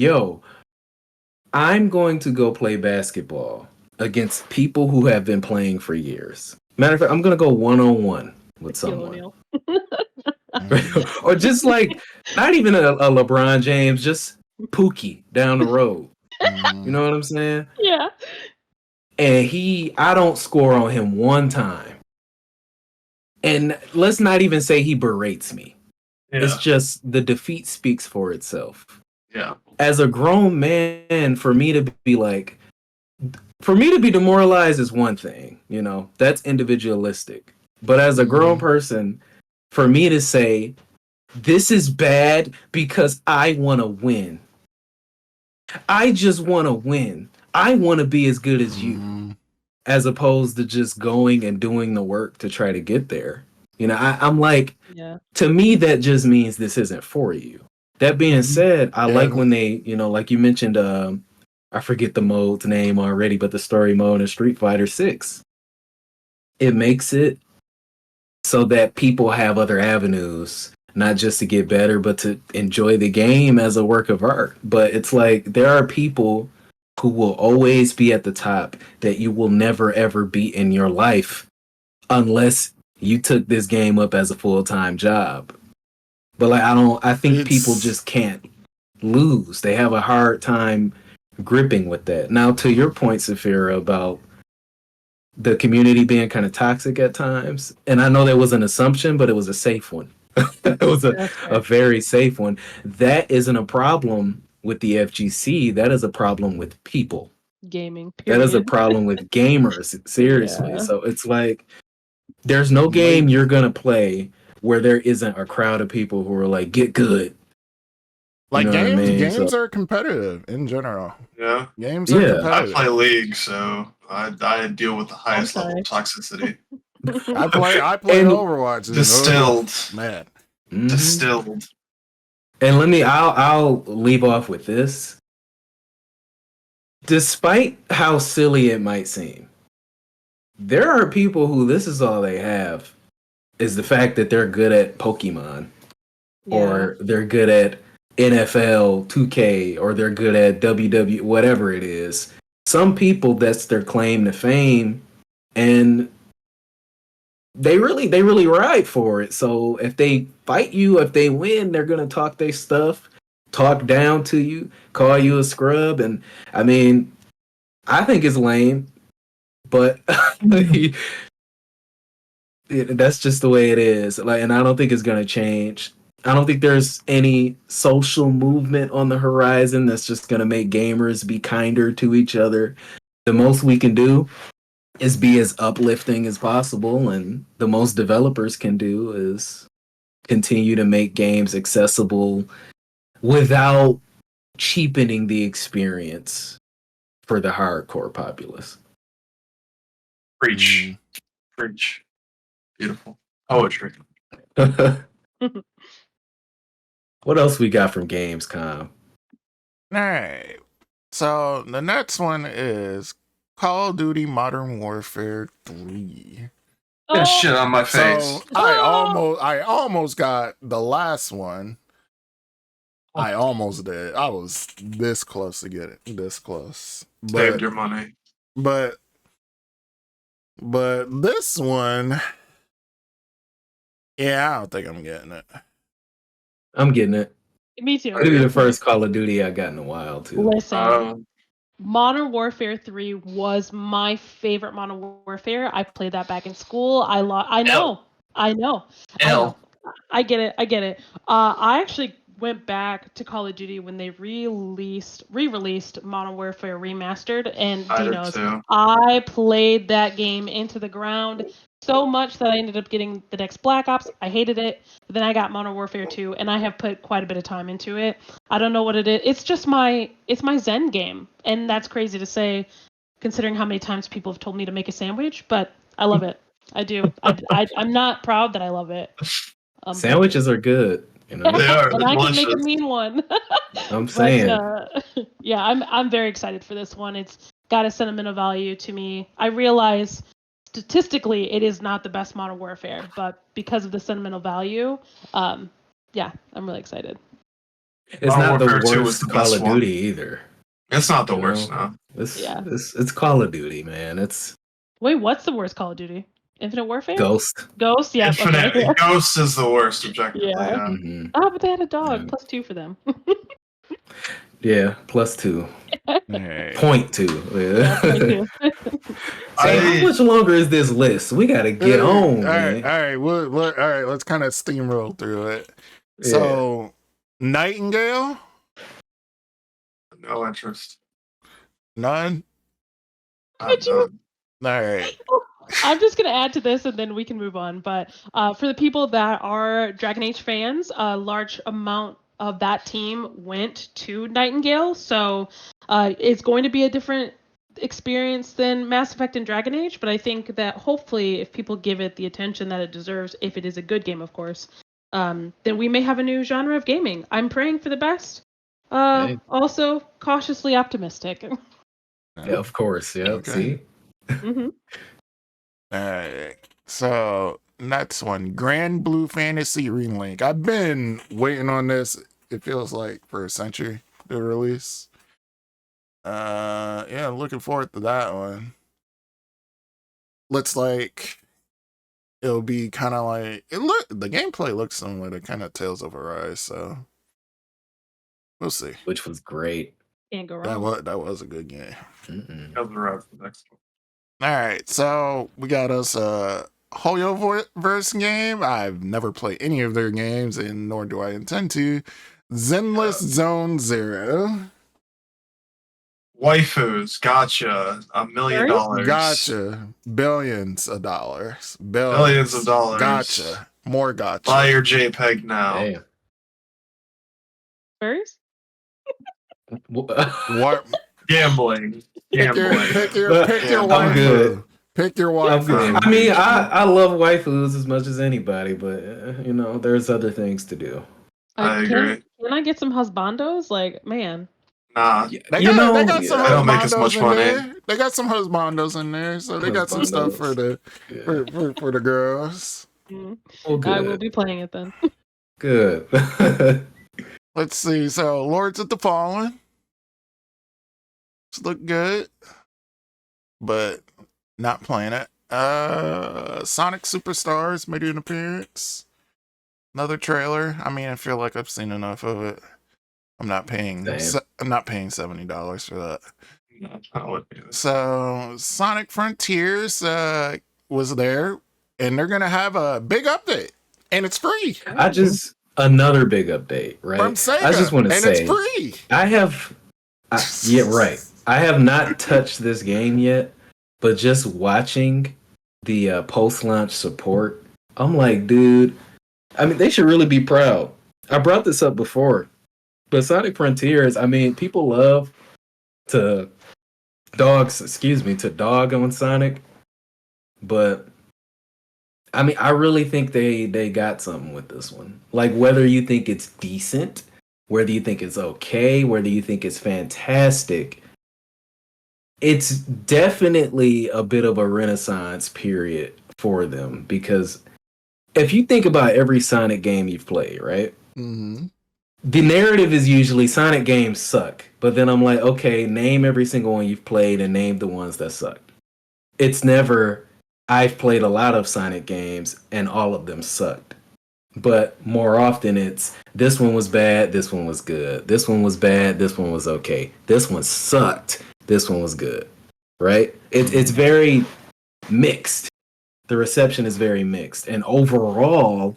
I'm going to go play basketball against people who have been playing for years. Matter of fact, I'm going to go one-on-one with someone. Or just like, not even a LeBron James, just Pookie down the road. You know what I'm saying? Yeah. And I don't score on him one time. And let's not even say he berates me. Yeah. It's just the defeat speaks for itself. Yeah. As a grown man, for me to be demoralized is one thing, that's individualistic. But as a grown person, for me to say, this is bad because I want to win. I just want to win. I want to be as good as you, as opposed to just going and doing the work to try to get there. I'm like, to me, that just means this isn't for you. That being said, I like when they, like you mentioned, I forget the mode's name already, but the story mode in Street Fighter 6. It makes it so that people have other avenues, not just to get better, but to enjoy the game as a work of art. But it's like there are people who will always be at the top that you will never ever beat in your life unless you took this game up as a full-time job. But like I think people just can't lose. They have a hard time gripping with that. Now to your point, Saphyra, about the community being kind of toxic at times, and I know that was an assumption, but it was a safe one. It was a very safe one. That isn't a problem with the FGC. That is a problem with people. Gaming. That is a Period. problem with gamers. Seriously. Yeah. So it's like there's no game you're gonna play where there isn't a crowd of people who are like, get good. Like You know what I mean? games So- are competitive in general. Yeah. Games are Yeah. I competitive. play League, so I deal with the highest level Okay. of toxicity. I play And- Overwatch. And, Distilled. man. Mhm. Distilled. And I'll leave off with this. Despite how silly it might seem, there are people who this is all they have is the fact that they're good at Pokemon, or they're good at NFL 2K, or they're good at WW, whatever it is. Some people, that's their claim to fame, and they really ride for it. So if they fight you, if they win, they're gonna talk their stuff, talk down to you, call you a scrub, and I mean, I think it's lame, but that's just the way it is. Like, and I don't think it's gonna change. I don't think there's any social movement on the horizon that's just gonna make gamers be kinder to each other. The most we can do is be as uplifting as possible, and the most developers can do is continue to make games accessible without cheapening the experience for the hardcore populace. Preach. Preach. Beautiful. Poetry. What else we got from Gamescom? All right. So the next one is Call of Duty Modern Warfare 3. Get shit on my face. So I almost got the last one. I almost did. I was this close to get it. This close. Saved your money. But this one, yeah, I don't think I'm getting it. I'm getting it. Me too. It'll be the first Call of Duty I got in a while too. Listen, Modern Warfare 3 was my favorite Modern Warfare. I played that back in school. I know. I get it. I actually went back to Call of Duty when they re-released Modern Warfare Remastered, and I D did knows too. I played that game into the ground so much that I ended up getting the next Black Ops. I hated it. But then I got Modern Warfare 2, and I have put quite a bit of time into it. I don't know what it is. It's just my Zen game, and that's crazy to say, considering how many times people have told me to make a sandwich. But I love it. I do. I'm not proud that I love it. Sandwiches are good. You know? They are. And They're I can make a delicious. mean one. I'm saying. Yeah, I'm very excited for this one. It's got a sentimental value to me. I realize statistically it is not the best Modern Warfare, but because of the sentimental value, yeah, I'm really excited. It's Modern not the Warfare 2 was worst the Call best of one. Duty either. It's not the You worst, know? no. It's Call of Duty, man. It's Wait, what's the worst Call of Duty? Infinite Warfare? Ghost. Ghost, yeah. Infinite. Okay. Ghost is the worst, objectively. Yeah. Yeah. Mm-hmm. Oh, but they had a dog. Yeah. +2 for them. Yeah, +2. Hey. 0.2. Yeah, Yeah. 0.2. How much longer is this list? We gotta get on, man. All right, all right. Let's kind of steamroll through it. So, Nightingale, No interest. none. But you- All right. I'm just going to add to this and then we can move on. But for the people that are Dragon Age fans, a large amount of that team went to Nightingale. So it's going to be a different experience than Mass Effect and Dragon Age. But I think that hopefully if people give it the attention that it deserves, if it is a good game, of course, then we may have a new genre of gaming. I'm praying for the best. Hey. Also, cautiously optimistic. Yeah, of course. Yeah. Okay. See? Mm-hmm. All right. So, next one, Grand Blue Fantasy Relink. I've been waiting on this. It feels like for a century to release. Yeah, looking forward to that one. Looks like it'll be kind of like the gameplay looks similar to kind of Tales of Arise, so we'll see. Which was great. Can't go wrong. That was a good game. Comes around for the next one. All right, so we got us a Hoyoverse game. I've never played any of their games, and nor do I intend to. Zenless Zone Zero. Waifus, gotcha. $1 million. Gotcha. Billions of dollars. Billions of dollars. Gotcha. More gotcha. Buy your JPEG now. Damn. Furries? What? Gambling. Pick your I'm waifu. good. Pick your I'm waifu. good. I mean, I love waifus as much as anybody, but you know, there's other things to do. I agree. Can I get some husbandos? Like, man. Nah. They got some they don't make as husbandos much in money. there. They got some husbandos in there, so they got some stuff for the for the girls. Mm. Well, good. I will be playing it then. Good. Let's see. So, Lords of the Fallen. This look good, but not playing it. Sonic Superstars made an appearance. Another trailer. I mean, I feel like I've seen enough of it. I'm not paying $70 for that. No, I wouldn't do this. So Sonic Frontiers was there, and they're gonna have a big update, and it's free. Another big update, right? From Sega, I just want to say, and it's free. Yeah, right. I have not touched this game yet, but just watching the post-launch support, I'm like, dude. I mean, they should really be proud. I brought this up before. But Sonic Frontiers, I mean, people love to dog on Sonic. But I mean, I really think they got something with this one. Like, whether you think it's decent, whether you think it's okay, whether you think it's fantastic, it's definitely a bit of a renaissance period for them. Because if you think about every Sonic game you've played, right? Mm-hmm. The narrative is usually Sonic games suck, but then I'm like, okay, name every single one you've played and name the ones that suck. It's never, I've played a lot of Sonic games and all of them sucked. But more often it's, this one was bad, this one was good. This one was bad, this one was okay. This one sucked, this one was good. Right? It's very mixed. The reception is very mixed. And overall,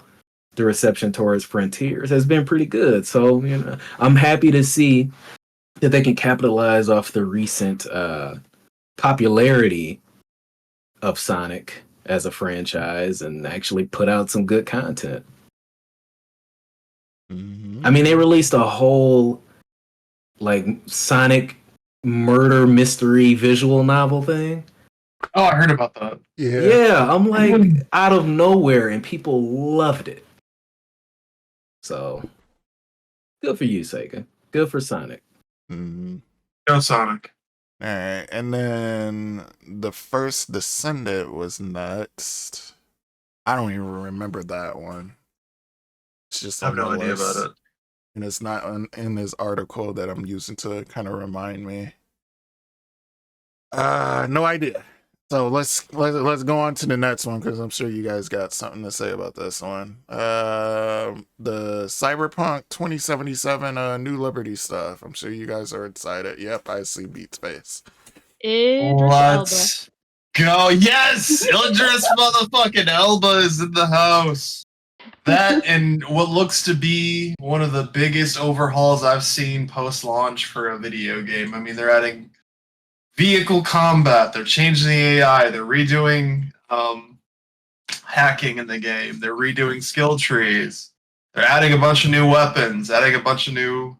the reception towards Frontiers has been pretty good. So, you know, I'm happy to see that they can capitalize off the recent popularity of Sonic as a franchise and actually put out some good content. Mm-hmm. I mean, they released a whole like Sonic murder mystery visual novel thing. Oh, I heard about that. Yeah, I'm like out of nowhere and people loved it. So, good for you, Sega. Good for Sonic. Mm-hmm. Go Sonic. All right, and then the first Descendant was next. I don't even remember that one. It's just I have no on the idea list. about it. And it's not in this article that I'm using to kind of remind me. No idea. So let's go on to the next one because I'm sure you guys got something to say about this one. The Cyberpunk 2077 New Liberty stuff. I'm sure you guys are excited. Yep, I see Beat's face. Let's go. Yes! Idris motherfucking Elba is in the house. That and what looks to be one of the biggest overhauls I've seen post-launch for a video game. I mean, they're adding vehicle combat, they're changing the AI, they're redoing hacking in the game, they're redoing skill trees, they're adding a bunch of new weapons, adding a bunch of new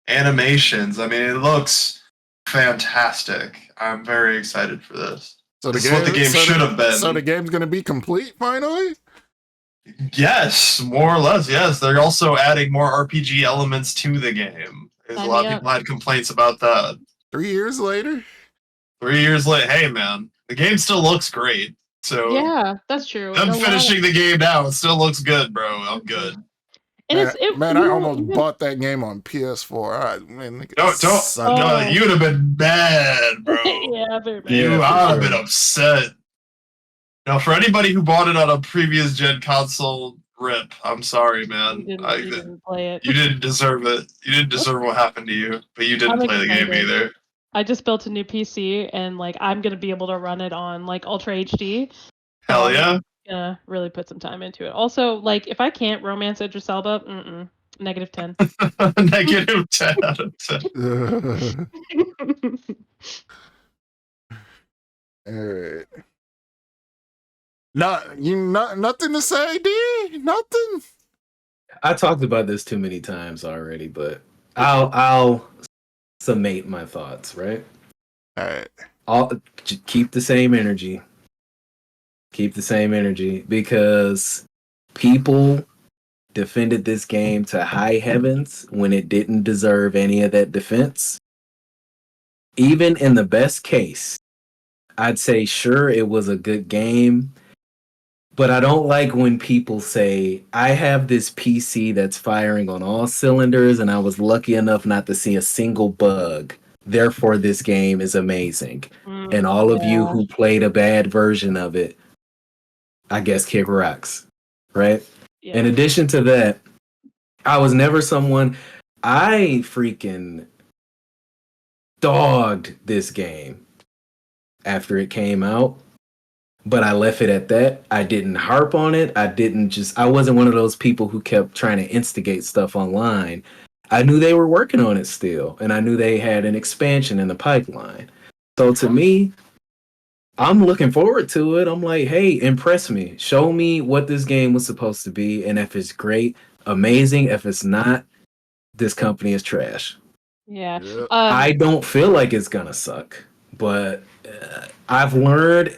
animations. I mean, it looks fantastic. I'm very excited for this. So This is what the game should have been. So the game's gonna be complete finally? Yes, more or less, yes. They're also adding more RPG elements to the game. A lot of people had complaints about that. 3 years later? 3 years later, hey man, the game still looks great. So Yeah, that's true. I'm And a lot of, finishing the game now. It still looks good, bro. I'm good. and Man, you I know, almost even- bought that game on PS4. Man, nigga, Don't. suck. No, Oh. you'd have been mad, bro. yeah, very bad. Yeah, You for would have sure. been upset. Now, for anybody who bought it on a previous gen console, rip. I'm sorry, man. You didn't play it. You didn't deserve it. You didn't deserve what happened to you, but you didn't I'm play the game excited. either. I just built a new PC, and like I'm gonna be able to run it on like Ultra HD. So Hell I'm yeah. gonna really put some time into it. Also, like if I can't romance Idris Elba, -10. Negative 10 out of 10. All right. Nothing to say, D? Nothing? I talked about this too many times already, but I'll summate my thoughts, right? All right. Keep the same energy. Keep the same energy because people defended this game to high heavens when it didn't deserve any of that defense. Even in the best case, I'd say sure it was a good game, but I don't like when people say, I have this PC that's firing on all cylinders and I was lucky enough not to see a single bug. Therefore, this game is amazing. And all of you who played a bad version of it, I guess kick rocks, right? Yeah. In addition to that, I was never someone, I freaking dogged this game after it came out, but I left it at that. I didn't harp on it. I wasn't one of those people who kept trying to instigate stuff online. I knew they were working on it still, and I knew they had an expansion in the pipeline. So to me, I'm looking forward to it. I'm like, hey, impress me. Show me what this game was supposed to be, and if it's great, amazing. If it's not, this company is trash. Yeah. Yep. I don't feel like it's gonna suck, but I've learned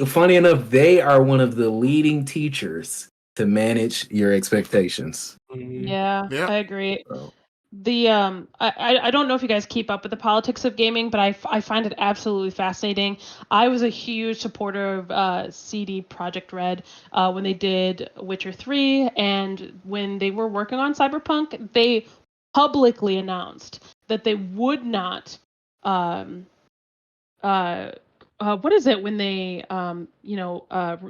funny enough, they are one of the leading teachers to manage your expectations. Yeah, Yeah. I agree. So, I don't know if you guys keep up with the politics of gaming, but I find it absolutely fascinating. I was a huge supporter of CD Projekt Red when they did Witcher 3, and when they were working on Cyberpunk, they publicly announced that they would not what is it when they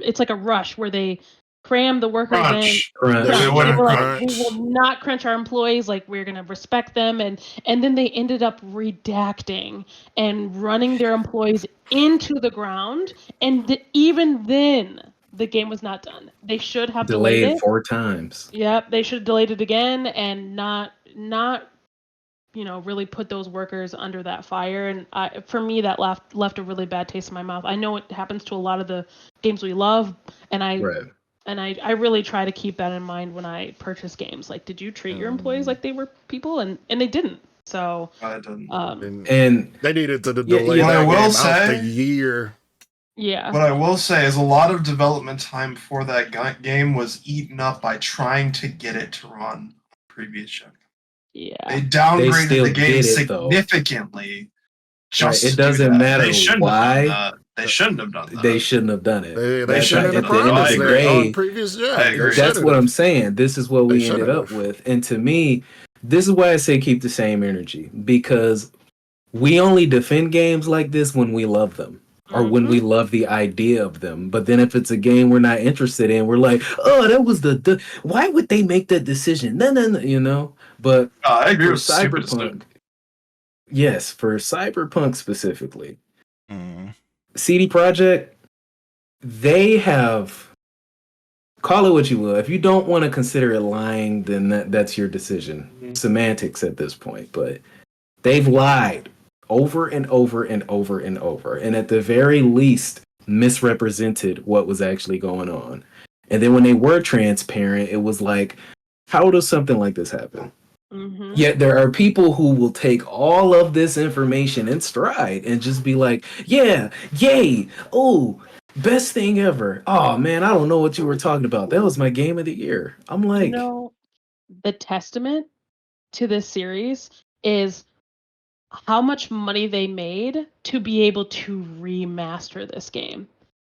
it's like a rush where they cram the workers in. Crunch. crunch. They They wouldn't were like, crunch. we will not crunch our employees. Like we're gonna respect them, and then they ended up redacting and running their employees into the ground. And even then, the game was not done. They should have delayed Delayed it. 4 times. Yep, they should have delayed it again and not really put those workers under that fire. And for me, that left a really bad taste in my mouth. I know it happens to a lot of the games we love, and I really try to keep that in mind when I purchase games. Like, did you treat your employees like they were people? And they didn't. So I didn't. And they needed to Yeah, delay yeah, what that I will game out say- the year. yeah. What I will say is a lot of development time for that game was eaten up by trying to get it to run on previous gen. Yeah. They downgraded still the game did it, though. significantly. Just Right, it to do doesn't that. matter They shouldn't why. have done that. They shouldn't have done that. They shouldn't have done it. They That's shouldn't at have the end of promised the that on day. previous gen. I agree. They That's should've. what I'm saying. This is what They we ended up should've. with. And to me, this is why I say keep the same energy, because we only defend games like this when we love them or when we love the idea of them. But then if it's a game we're not interested in, we're like, oh, that was why would they make that decision? No. But I agree for with stupid as Cyberpunk, yes, for Cyberpunk specifically, Mm. CD Projekt, they have, call it what you will. If you don't want to consider it lying, then that's your decision. Semantics at this point, but they've lied over and over and over and over, and at the very least misrepresented what was actually going on. And then when they were transparent, it was like, how does something like this happen? Yet there are people who will take all of this information in stride and just be like, yeah, yay, oh, best thing ever. Oh man, I don't know what you were talking about. That was my game of the year. I'm like, the testament to this series is how much money they made to be able to remaster this game.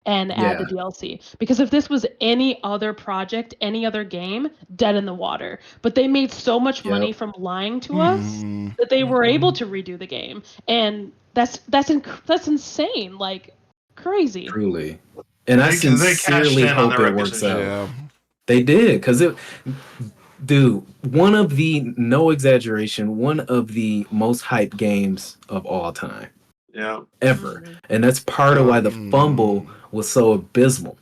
and add the Yeah. DLC. Because if this was any other project, any other game, dead in the water. But they made so much money from lying to us that they were able to redo the game, and that's insane, like crazy. Truly. And I They cashed sincerely in on hope their it works reputation. out. Yeah. They did, because dude, one of the, no exaggeration, one of the most hyped games of all time. Yeah. Ever. And that's part of why the fumble was so abysmal.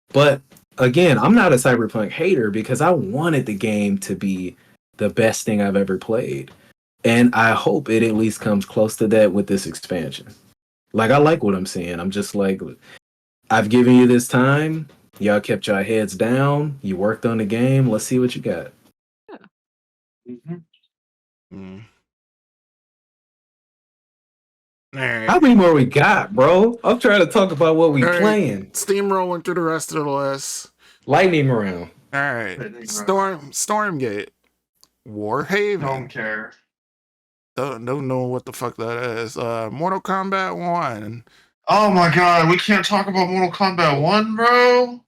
But again, I'm not a Cyberpunk hater because I wanted the game to be the best thing I've ever played. And I hope it at least comes close to that with this expansion. Like, I like what I'm seeing. I'm just like, I've given you this time. Y'all kept your heads down. You worked on the game. Let's see what you got. All right. How many more we got, bro? I'm trying to talk about what we playing. Steamrolling through the rest of the list. Lightning round. All right. Stormgate. Warhaven. Don't care. Don't know what the fuck that is. Mortal Kombat 1. Oh my god, we can't talk about Mortal Kombat 1, bro?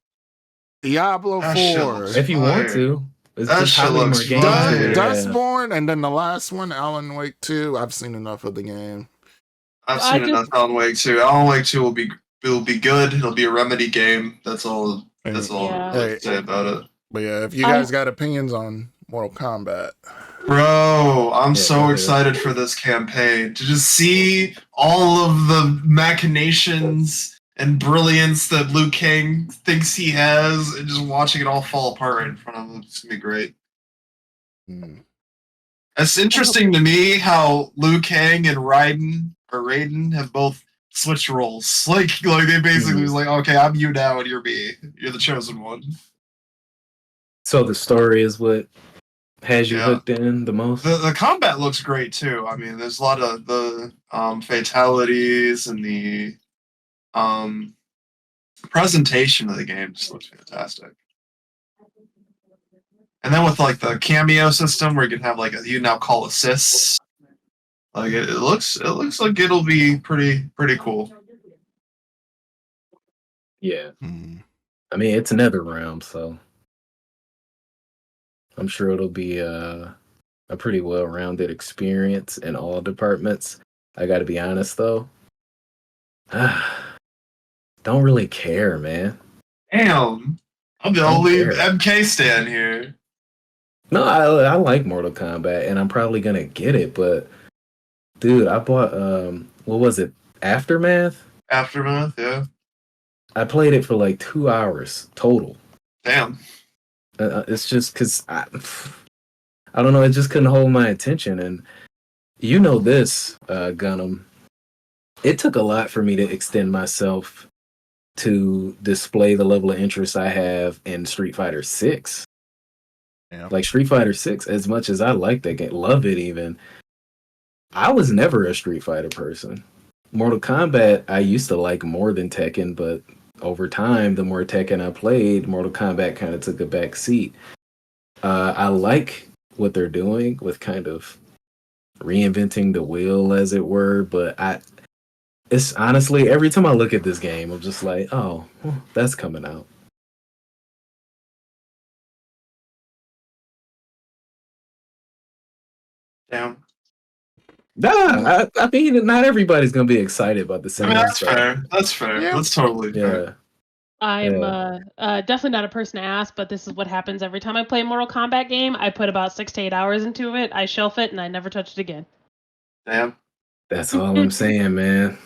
Diablo That shit 4. looks If you want fire. to. It's That just shit how many looks more games fire. do we have? Dustborn, and then the last one, Alan Wake 2. I've seen enough of the game. I've seen enough Alan Wake 2. Alan Wake 2 will be good. It'll be a Remedy game. That's all I really say about it. But yeah, if you guys got opinions on Mortal Kombat. Bro, I'm so excited for this campaign to just see all of the machinations and brilliance that Liu Kang thinks he has, and just watching it all fall apart right in front of him. It's gonna be great. It's interesting to me how Liu Kang and Raiden have both switched roles. Like they basically was like, okay, I'm you now and you're me. You're the chosen one. So the story is what has you hooked in the most? The combat looks great too. I mean, there's a lot of the fatalities and the presentation of the game just looks fantastic. And then with like the cameo system where you can have like you now call assists. Like it looks like it'll be pretty cool. Yeah. I mean, it's NetherRealm, so I'm sure it'll be a pretty well-rounded experience in all departments. I got to be honest, though. Don't really care, man. Damn. I'm the only MK stan here. No, I like Mortal Kombat, and I'm probably going to get it, but dude, I bought, what was it? Aftermath? Aftermath, yeah. I played it for like 2 hours total. Damn. It's just because I don't know. It just couldn't hold my attention, and you know this, Gunnm. It took a lot for me to extend myself to display the level of interest I have in Street Fighter 6. Yeah. Like Street Fighter 6, as much as I like that game, love it even. I was never a Street Fighter person. Mortal Kombat, I used to like more than Tekken, but over time, the more Tekken I played, Mortal Kombat kind of took a back seat. I like what they're doing with kind of reinventing the wheel, as it were, but it's honestly, every time I look at this game, I'm just like, oh, well, that's coming out. Damn. Nah, I mean, not everybody's gonna be excited about the same. I mean, that's fair. That's fair. Yeah. That's totally fair. I'm definitely not a person to ask, but this is what happens every time I play a Mortal Kombat game. I put about 6 to 8 hours into it, I shelf it, and I never touch it again. Damn. That's all I'm saying, man.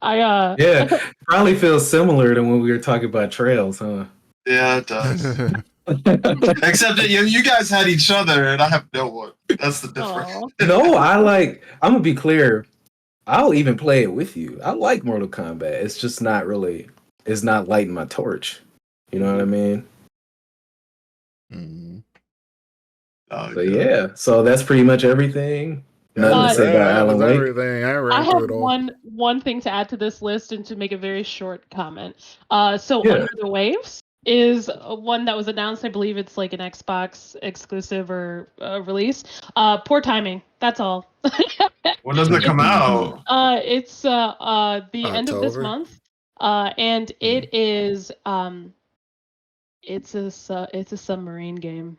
Yeah, probably feels similar to when we were talking about Trails, huh? Yeah, it does. Except that you guys had each other, and I have no one. That's the difference. No, I'm gonna be clear. I'll even play it with you. I like Mortal Kombat. It's just not really. It's not lighting my torch. You know what I mean? But yeah, so that's pretty much everything. Nothing to say about Alan Wake. Everything. I have one thing to add to this list and to make a very short comment. Under the Waves is one that was announced. I believe it's like an Xbox exclusive or release. Poor timing. That's all. When does it come out? It's the end of this month. And it is it's a submarine game.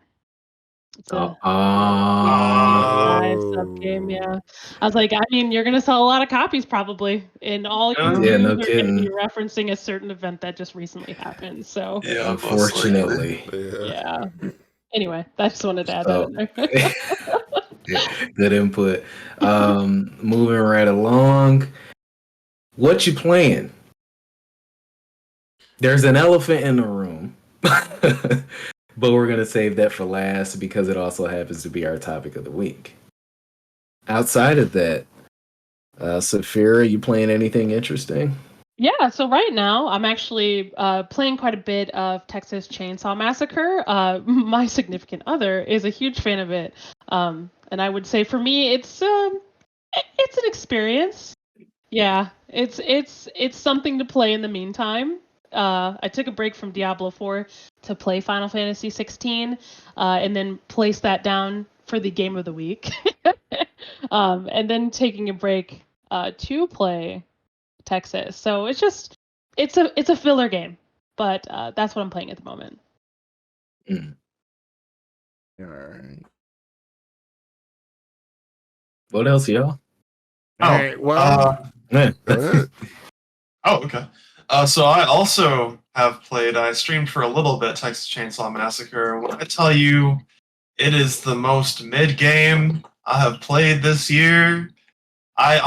It's a live sub game, yeah. I was like, I mean, you're gonna sell a lot of copies probably, and all your Yeah, reviews no are gonna kidding. be referencing a certain event that just recently happened. So Yeah, Unfortunately. yeah. Anyway, I just wanted to add that in there. Good input. Moving right along. What you playing? There's an elephant in the room. But we're gonna save that for last because it also happens to be our topic of the week. Outside of that, Saphyra, you playing anything interesting? Yeah, so right now I'm actually playing quite a bit of Texas Chainsaw Massacre. My significant other is a huge fan of it, and I would say for me it's an experience. Yeah, it's something to play in the meantime. I took a break from Diablo 4 to play Final Fantasy 16, and then place that down for the game of the week, and then taking a break to play Texas. So it's a filler game, but that's what I'm playing at the moment. All right. What else, y'all? All right. Well, Man. go ahead. Oh, okay. So I also have played. I streamed for a little bit Texas Chainsaw Massacre. When I tell you, it is the most mid game I have played this year. I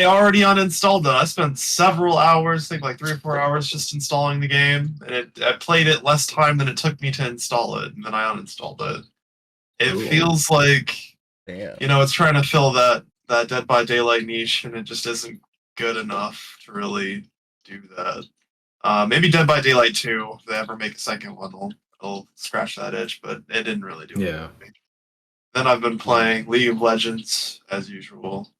already uninstalled it. I spent several hours, I think like 3 or 4 hours, just installing the game, and I played it less time than it took me to install it, and then I uninstalled it. It Ooh. feels like Damn. it's trying to fill that Dead by Daylight niche, and it just isn't good enough to really do that. Maybe Dead by Daylight 2, if they ever make a second one, it'll scratch that itch, but it didn't really do it. Yeah. Then I've been playing League of Legends, as usual.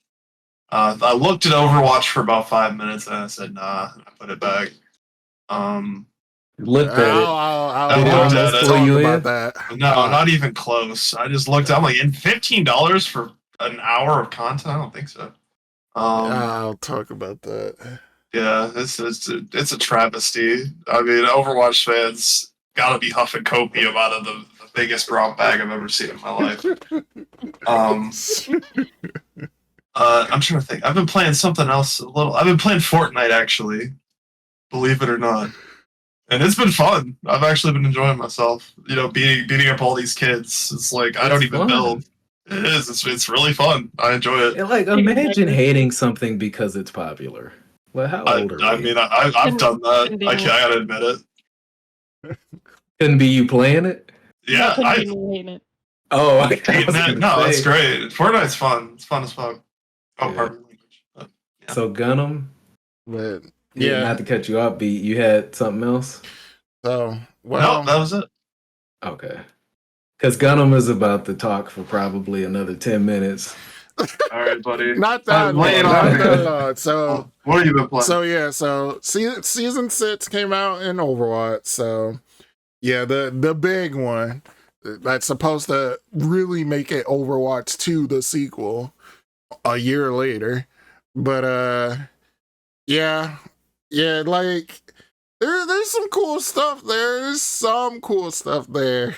I looked at Overwatch for about 5 minutes, and I said, nah, and I put it back. Looked at it. I'll looked at it. talk You about in? that. No, not even close. I just looked. I'm like, in $15 for an hour of content? I don't think so. I'll talk about that. Yeah, it's a travesty. I mean, Overwatch fans gotta be huffing copium out of the biggest brown bag I've ever seen in my life. I'm trying to think. I've been playing something else a little. I've been playing Fortnite actually, believe it or not, and it's been fun. I've actually been enjoying myself. You know, beating up all these kids. It's like I don't even fun. build. It is. It's really fun. I enjoy it. And, like, imagine hating something because it's popular. Well, how old are we? I mean, I've done that. I gotta admit it. Couldn't be you playing it? Yeah, I hating it. Oh, I hating was that. gonna No, say. that's great. Fortnite's fun. It's fun as fuck. Oh, Yeah. pardon me. Yeah. So Gunnm, But yeah, not to cut you off, Beat, you had something else? So well, No, that was it. Okay. Because Gunnm is about to talk for probably another 10 minutes. All right, buddy. not that long. Lay it Not on me. that long. So What have you been playing? So yeah, so season 6 came out in Overwatch. So yeah, the big one that's supposed to really make it Overwatch 2, the sequel, a year later. But yeah, like there's some cool stuff there. There's some cool stuff there.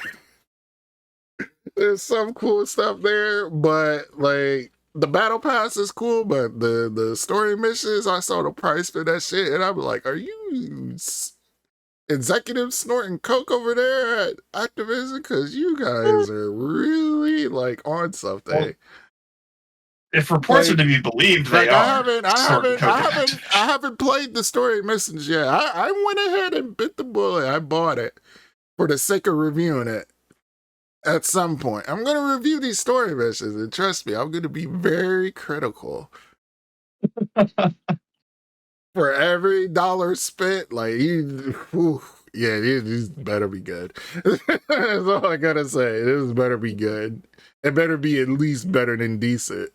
There's some cool stuff there, but like the battle pass is cool, but the story missions, I saw the price for that shit, and I'm like, are you executives snorting coke over there at Activision? Because you guys are really like on something. Well, if reports are to be believed, they are. I haven't played the story missions yet. I went ahead and bit the bullet. I bought it for the sake of reviewing it. At some point, I'm going to review these story missions, and trust me, I'm going to be very critical. For every dollar spent, like, this better be good. That's all I got to say. This better be good. It better be at least better than decent.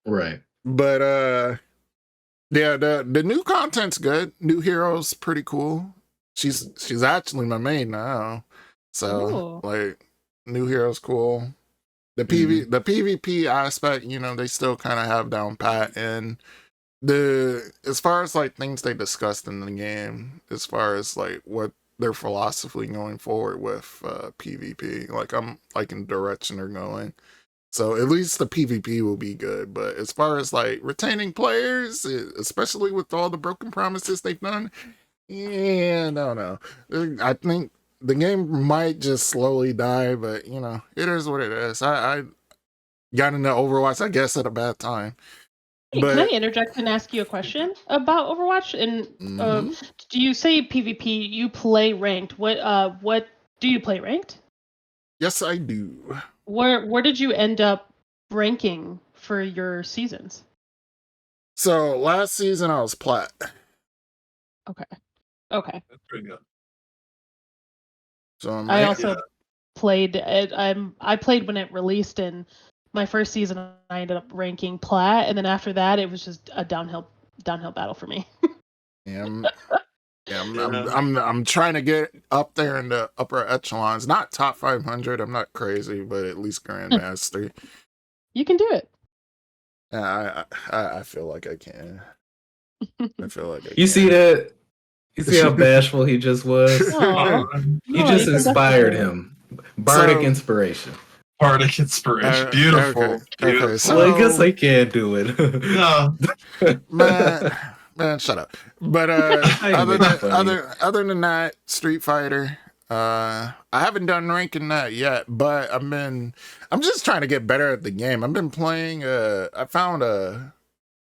Right. But, yeah, the new content's good. New hero's pretty cool. She's actually my main now. So, like, new hero's cool. The PvP aspect, they still kind of have down pat, and as far as like things they discussed in the game, as far as like what their philosophy going forward with PvP, like I'm liking the direction they're going. So at least the PvP will be good. But as far as like retaining players, especially with all the broken promises they've done, yeah, no. I think the game might just slowly die, but you know, it is what it is. I got into Overwatch, I guess, at a bad time. Hey, But can I interject and ask you a question about Overwatch? And do you say PvP? You play ranked. What do you play ranked? yes, I do. Where did you end up ranking for your seasons? So last season I was plat. Okay. That's pretty good. So I also played it. I played when it released, and my first season I ended up ranking plat, and then after that it was just a downhill battle for me. I'm trying to get up there in the upper echelons. Not top 500. I'm not crazy, but at least Grandmaster. You can do it. I feel like I can. I feel like I You can. see that? You see how bashful he just was? Aw. You No, just you can inspired definitely- him. Bardic So- inspiration. Bardic inspiration. Beautiful. Okay, Beautiful. so- Well, I guess I can't do it. No. Man, shut up. But I other make it funny. than that, Street Fighter. I haven't done ranking that yet, but I'm just trying to get better at the game. I've been playing. I found a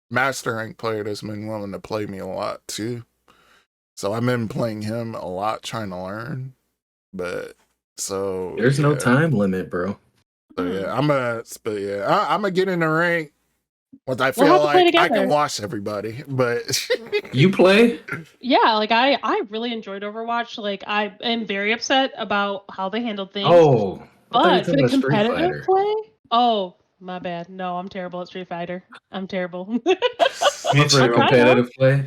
master rank player that's been willing to play me a lot too. So I've been playing him a lot, trying to learn. But so There's no yeah. time limit, bro. So yeah, I'm gonna get in the rank. Once I We'll feel have to play like I together. can wash everybody, but You play? Yeah, like I really enjoyed Overwatch. Like I am very upset about how they handled things. Oh, I thought you were but for talking the about Street competitive Fighter. play, oh my bad. No, I'm terrible at Street Fighter. I'm terrible. Me For too. competitive play?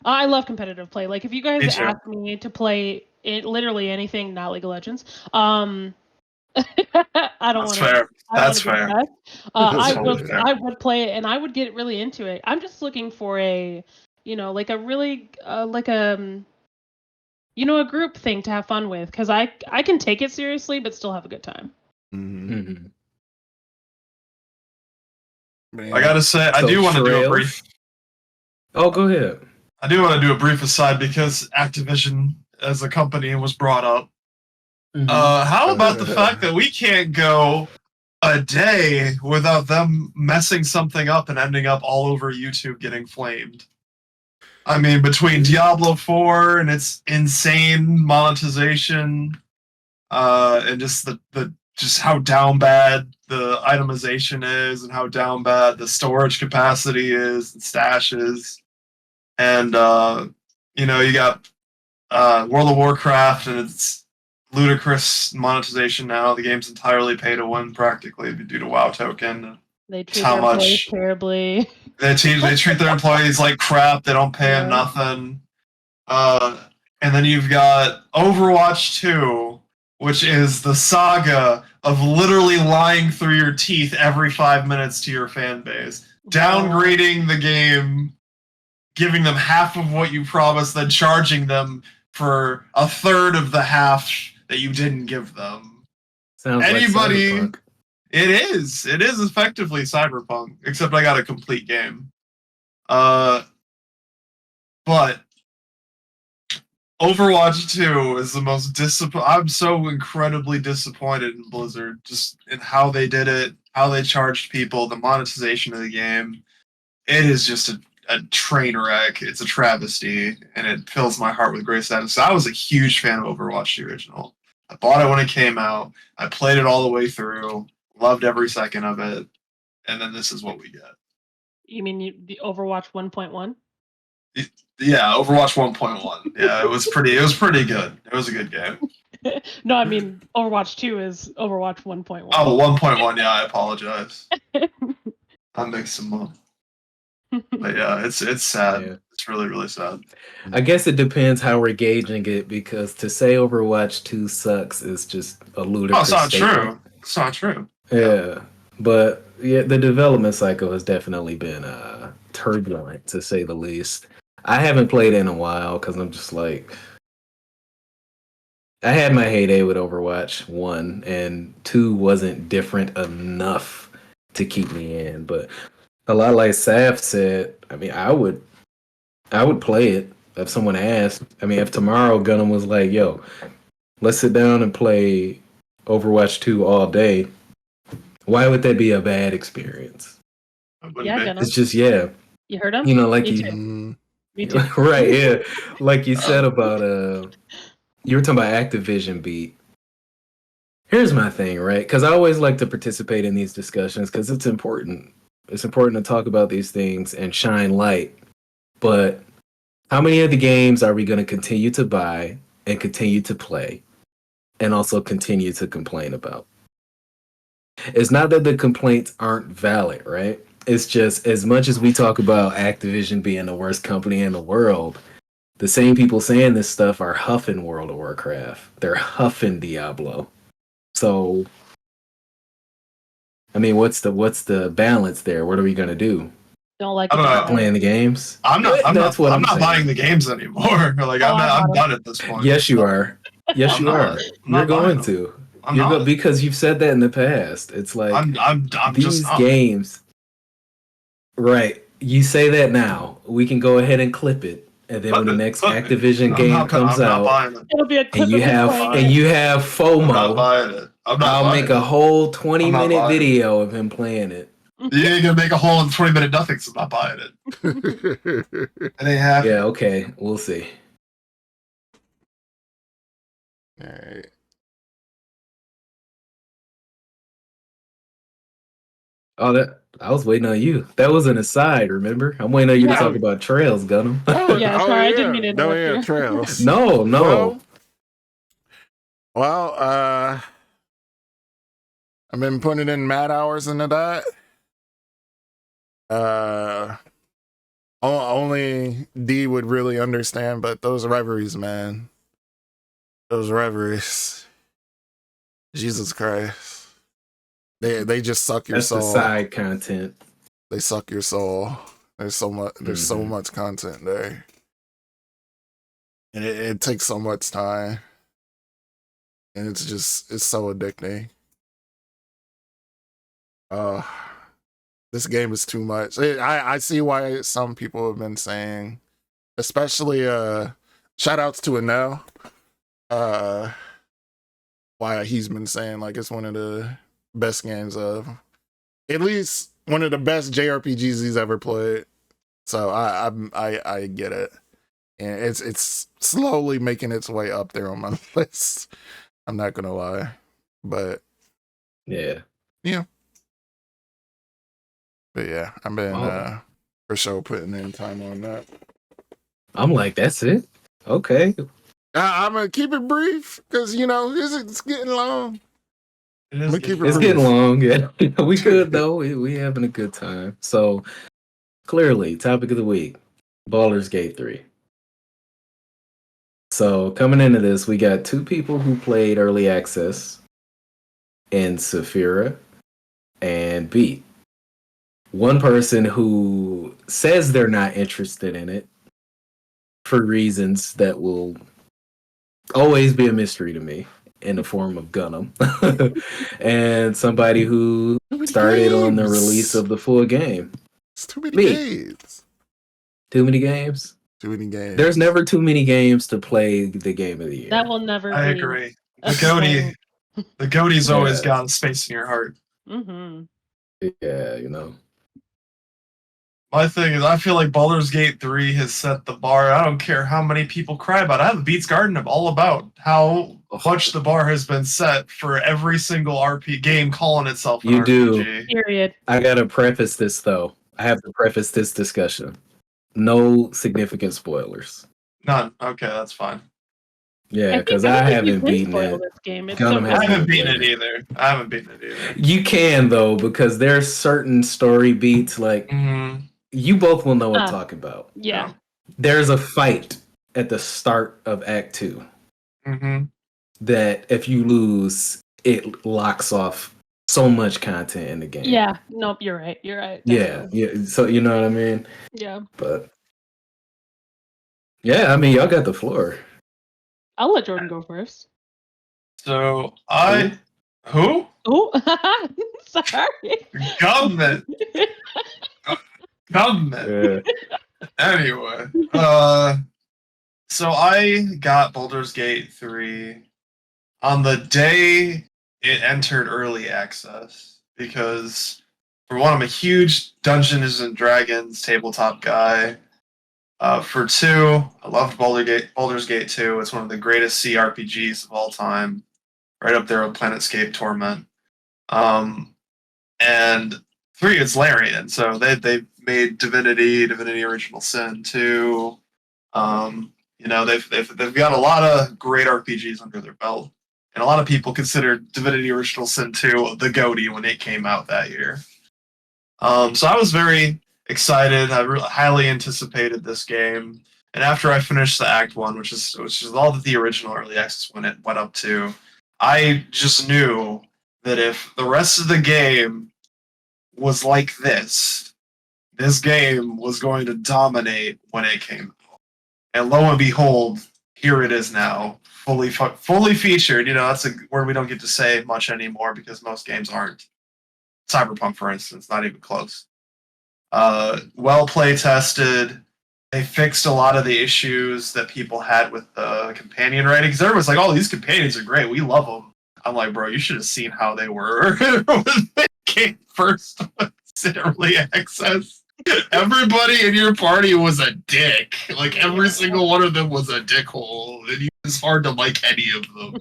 I love competitive play. Like if you Me guys too. ask me to play it, literally anything, not League of Legends. I don't That's want to. fair. That's fair. I totally would. fair. I would play it, and I would get really into it. I'm just looking for a, like a really like a, a group thing to have fun with, because I can take it seriously but still have a good time. Mm-hmm. Man. I gotta say, I So do want to do a Trails? brief. Oh, go ahead. I do want to do a brief aside because Activision as a company was brought up. Mm-hmm. How about the fact that we can't go a day without them messing something up and ending up all over YouTube getting flamed? I mean, between Diablo 4 and its insane monetization, and just just how down bad the itemization is, and how down bad the storage capacity is, and stashes, and you got World of Warcraft and its ludicrous monetization now. The game's entirely pay to win practically due to WoW token. They treat How their employees much- terribly. They treat their employees like crap. They don't pay them Yeah. nothing. And then you've got Overwatch 2, which is the saga of literally lying through your teeth every 5 minutes to your fan base, downgrading the game, giving them half of what you promised, then charging them for a third of the half that you didn't give them. Sounds Anybody- like Cyberpunk. It is effectively Cyberpunk, except I got a complete game. But Overwatch 2 is the most I'm so incredibly disappointed in Blizzard, just in how they did it, how they charged people, the monetization of the game. It is just a train wreck. It's a travesty, and it fills my heart with great sadness. I was a huge fan of Overwatch the original. I bought it when it came out. I played it all the way through. Loved every second of it. And then this is what we get. You mean the Overwatch 1.1? Yeah, Overwatch 1.1. Yeah, it was pretty good. It was a good game. No, I mean Overwatch 2 is Overwatch 1.1. Oh, 1.1, yeah, I apologize. I mixed them up. But yeah, it's sad. Yeah. It's really, really sad. I guess it depends how we're gauging it, because to say Overwatch 2 sucks is just a ludicrous Oh, it's not statement. true. It's not true. Yeah. But yeah, the development cycle has definitely been turbulent to say the least. I haven't played in a while because I'm just like, I had my heyday with Overwatch 1, and 2 wasn't different enough to keep me in. But a lot like Saf said, I mean, I would play it if someone asked. I mean, if tomorrow Gunnm was like, yo, let's sit down and play Overwatch 2 all day, why would that be a bad experience? Yeah, Gunnm. It's just, yeah. You heard him? You know, like Me you, too. Me too. right? Yeah, like you said about you were talking about Activision Beat. Here's my thing, right? Because I always like to participate in these discussions because it's important. It's important to talk about these things and shine light. But how many of the games are we going to continue to buy and continue to play, and also continue to complain about? It's not that the complaints aren't valid, right? It's just as much as we talk about Activision being the worst company in the world, the same people saying this stuff are huffing World of Warcraft. They're huffing Diablo. So, I mean, what's the balance there? What are we gonna do? Don't like I don't know. it. Playing the games? I'm not saying. buying the games anymore. Like I'm done at this point. Yes, you are. Yes, I'm you not. are. I'm You're not buying going them. to. I'm You're not. because you've said that in the past. It's like I'm these just not. games. Right. You say that now. We can go ahead and clip it, and then when the next Activision game comes I'm not out, buying it. It'll be a clip and you of him have playing it. I'm not FOMO, buying it. I'm not I'll buying make a it. whole I'm not 20-minute buying it. video of him playing it. You ain't gonna make a whole 20-minute nothing, so I'm not buying it. It ain't happening. Yeah, okay. We'll see. All right. Oh, that I was waiting on you. That was an aside, remember? I'm waiting on you to Yeah. talk about trails, Gunnm. Yeah, sorry, I didn't mean to No, interrupt yeah, you. trails. No. Well, I've been putting in mad hours into that. Only D would really understand, but those reveries, man. Those reveries. Jesus Christ. They just suck your That's soul. the side content. They suck your soul. There's so much content there. And it takes so much time. And it's so addicting. This game is too much. I see why some people have been saying, especially shout outs to Anel. Why he's been saying like it's one of the best games of, at least one of the best JRPGs he's ever played. So I get it, and it's slowly making its way up there on my list. I'm not gonna lie, but Yeah. But yeah, I've been for sure putting in time on that. I'm like, that's it? Okay. I'm gonna keep it brief because it's getting long. It is It's getting long, yeah. We good though. We having a good time. So clearly, topic of the week, Baldur's Gate 3. So coming into this, we got two people who played early access in Saphyra and Beat. One person who says they're not interested in it for reasons that will always be a mystery to me in the form of Gunnm. And somebody who started on the release of the full game. It's too many Me. games. Too many games? Too many games. There's never too many games to play the game of the year. That will never I be. agree. a The goatee's Yeah. always got space in your heart. Mm-hmm. Yeah, My thing is, I feel like Baldur's Gate 3 has set the bar. I don't care how many people cry about it. I have a Beats Garden of all about how much the bar has been set for every single RPG game calling itself an You RPG. Period. I gotta preface this though. I have to preface this discussion. No significant spoilers. None. Okay, that's fine. Yeah, because I I think you haven't can beaten spoil it. this game. It's Gunnm so has I good. haven't been beaten playing it either. I haven't beaten it either. You can though, because there's certain story beats like Mm-hmm. you both will know what I'm talking about. Yeah. There's a fight at the start of Act 2 Mm-hmm. that if you lose, it locks off so much content in the game. Yeah, nope, you're right. You're right. Yeah, Definitely. yeah. So you know what I mean? Yeah. But yeah, I mean, y'all got the floor. I'll let Jordan go first. So who? Oh, sorry. Government. Government. Yeah. Anyway, so I got Baldur's Gate 3 on the day it entered early access because, for one, I'm a huge Dungeons and Dragons tabletop guy. For two, I loved Baldur's Gate 2. It's one of the greatest CRPGs of all time, right up there with Planetscape Torment. And three, it's Larian. So they made Divinity Original Sin 2. They've got a lot of great RPGs under their belt, and a lot of people consider Divinity Original Sin 2 the GOTY when it came out that year. So I was very excited. I really highly anticipated this game, and after I finished the Act 1, which is all that the original early access when it went up to, I just knew that if the rest of the game was like this game was going to dominate when it came out. And lo and behold, here it is now, fully featured. That's a word we don't get to say much anymore because most games aren't. Cyberpunk, for instance, not even close. Well play tested. They fixed a lot of the issues that people had with the companion writing. Because everyone's like, "Oh, these companions are great. We love them." I'm like, bro, you should have seen how they were when they came first in early access. Everybody in your party was a dick. Like, every single one of them was a dickhole. And it's hard to like any of them.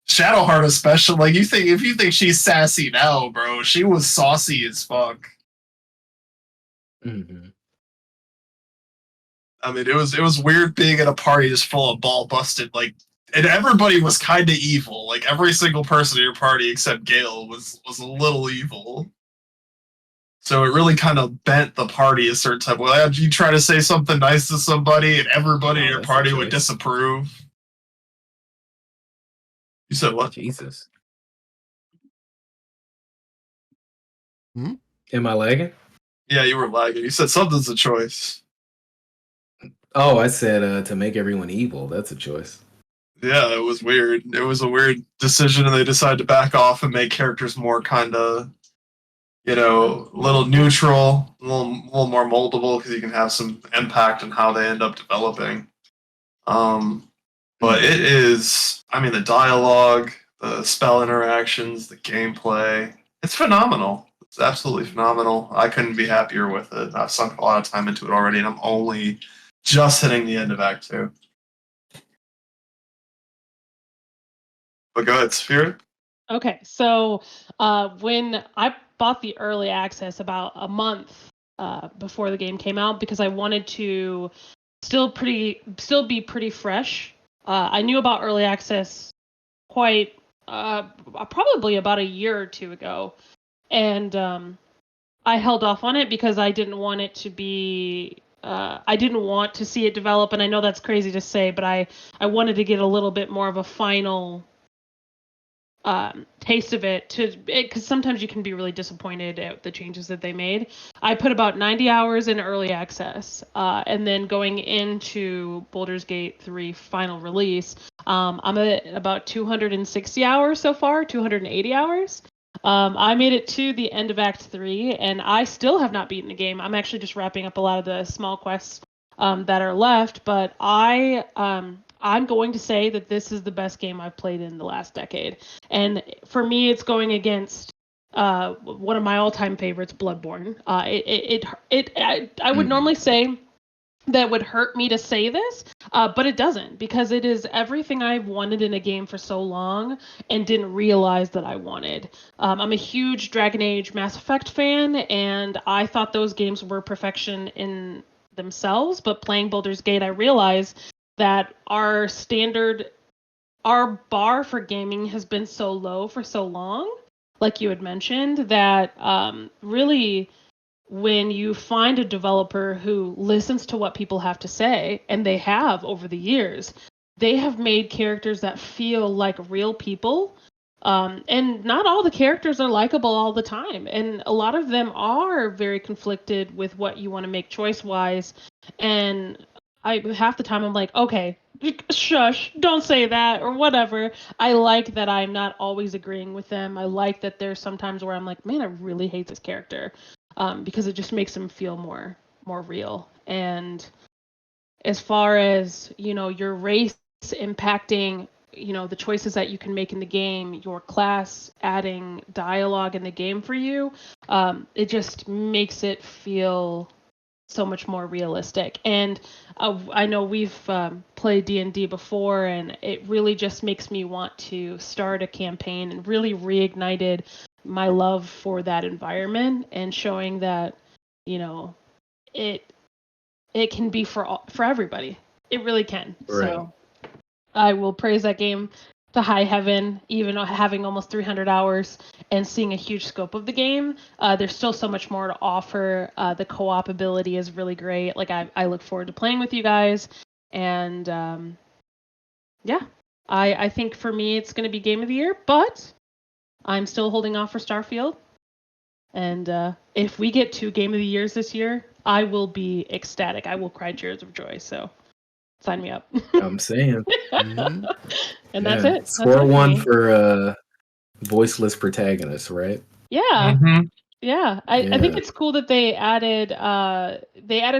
Shadowheart especially, like, if you think she's sassy now, bro, she was saucy as fuck. Mm-hmm. I mean, it was weird being at a party just full of ball busted, like, and everybody was kind of evil. Like, every single person in your party except Gale was a little evil. So it really kind of bent the party a certain type of way. You try to say something nice to somebody, and everybody in your party would disapprove. You said what? Jesus. Hmm? Am I lagging? Yeah, you were lagging. You said something's a choice. Oh, I said to make everyone evil. That's a choice. Yeah, it was weird. It was a weird decision, and they decided to back off and make characters more kind of, a little neutral, a little more moldable, because you can have some impact on how they end up developing. But it is, I mean, the dialogue, the spell interactions, the gameplay, it's phenomenal. It's absolutely phenomenal. I couldn't be happier with it. I've sunk a lot of time into it already, and I'm only just hitting the end of Act 2. But go ahead, Saphyra. Okay, so when I bought the early access about a month before the game came out, because I wanted to still be pretty fresh. I knew about early access quite probably about a year or two ago, and I held off on it because I didn't want it to be. I didn't want to see it develop, and I know that's crazy to say, but I wanted to get a little bit more of a final taste of it, because sometimes you can be really disappointed at the changes that they made. I put about 90 hours in early access, and then going into Baldur's Gate 3 final release, I'm at about 260 hours so far, 280 hours. I made it to the end of Act 3, and I still have not beaten the game. I'm actually just wrapping up a lot of the small quests that are left, but I'm going to say that this is the best game I've played in the last decade. And for me, it's going against one of my all-time favorites, Bloodborne. I would normally say that would hurt me to say this, but it doesn't, because it is everything I've wanted in a game for so long and didn't realize that I wanted. I'm a huge Dragon Age Mass Effect fan, and I thought those games were perfection in themselves, but playing Baldur's Gate, I realized that our bar for gaming has been so low for so long, like you had mentioned, that really, when you find a developer who listens to what people have to say, and they have over the years, they have made characters that feel like real people, And not all the characters are likable all the time, and a lot of them are very conflicted with what you want to make choice wise. And half the time I'm like, okay, shush, don't say that or whatever. I like that I'm not always agreeing with them. I like that there's sometimes where I'm like, man, I really hate this character, because it just makes them feel more real. And as far as your race impacting the choices that you can make in the game, your class adding dialogue in the game for you, it just makes it feel so much more realistic. And I know we've played D&D before, and it really just makes me want to start a campaign, and really reignited my love for that environment, and showing that it it can be for everybody. It really can. Right. So I will praise that game to high heaven, even having almost 300 hours and seeing a huge scope of the game. There's still so much more to offer. The co-op ability is really great. Like I look forward to playing with you guys. And yeah, I think for me it's going to be game of the year, but I'm still holding off for Starfield. And if we get 2 game of the years this year, I will be ecstatic. I will cry tears of joy. So sign me up. I'm saying. Mhm. And that's it. That's Score it one me. for voiceless protagonist, right? Yeah. Mhm. Yeah. I think Yeah. it's cool that they added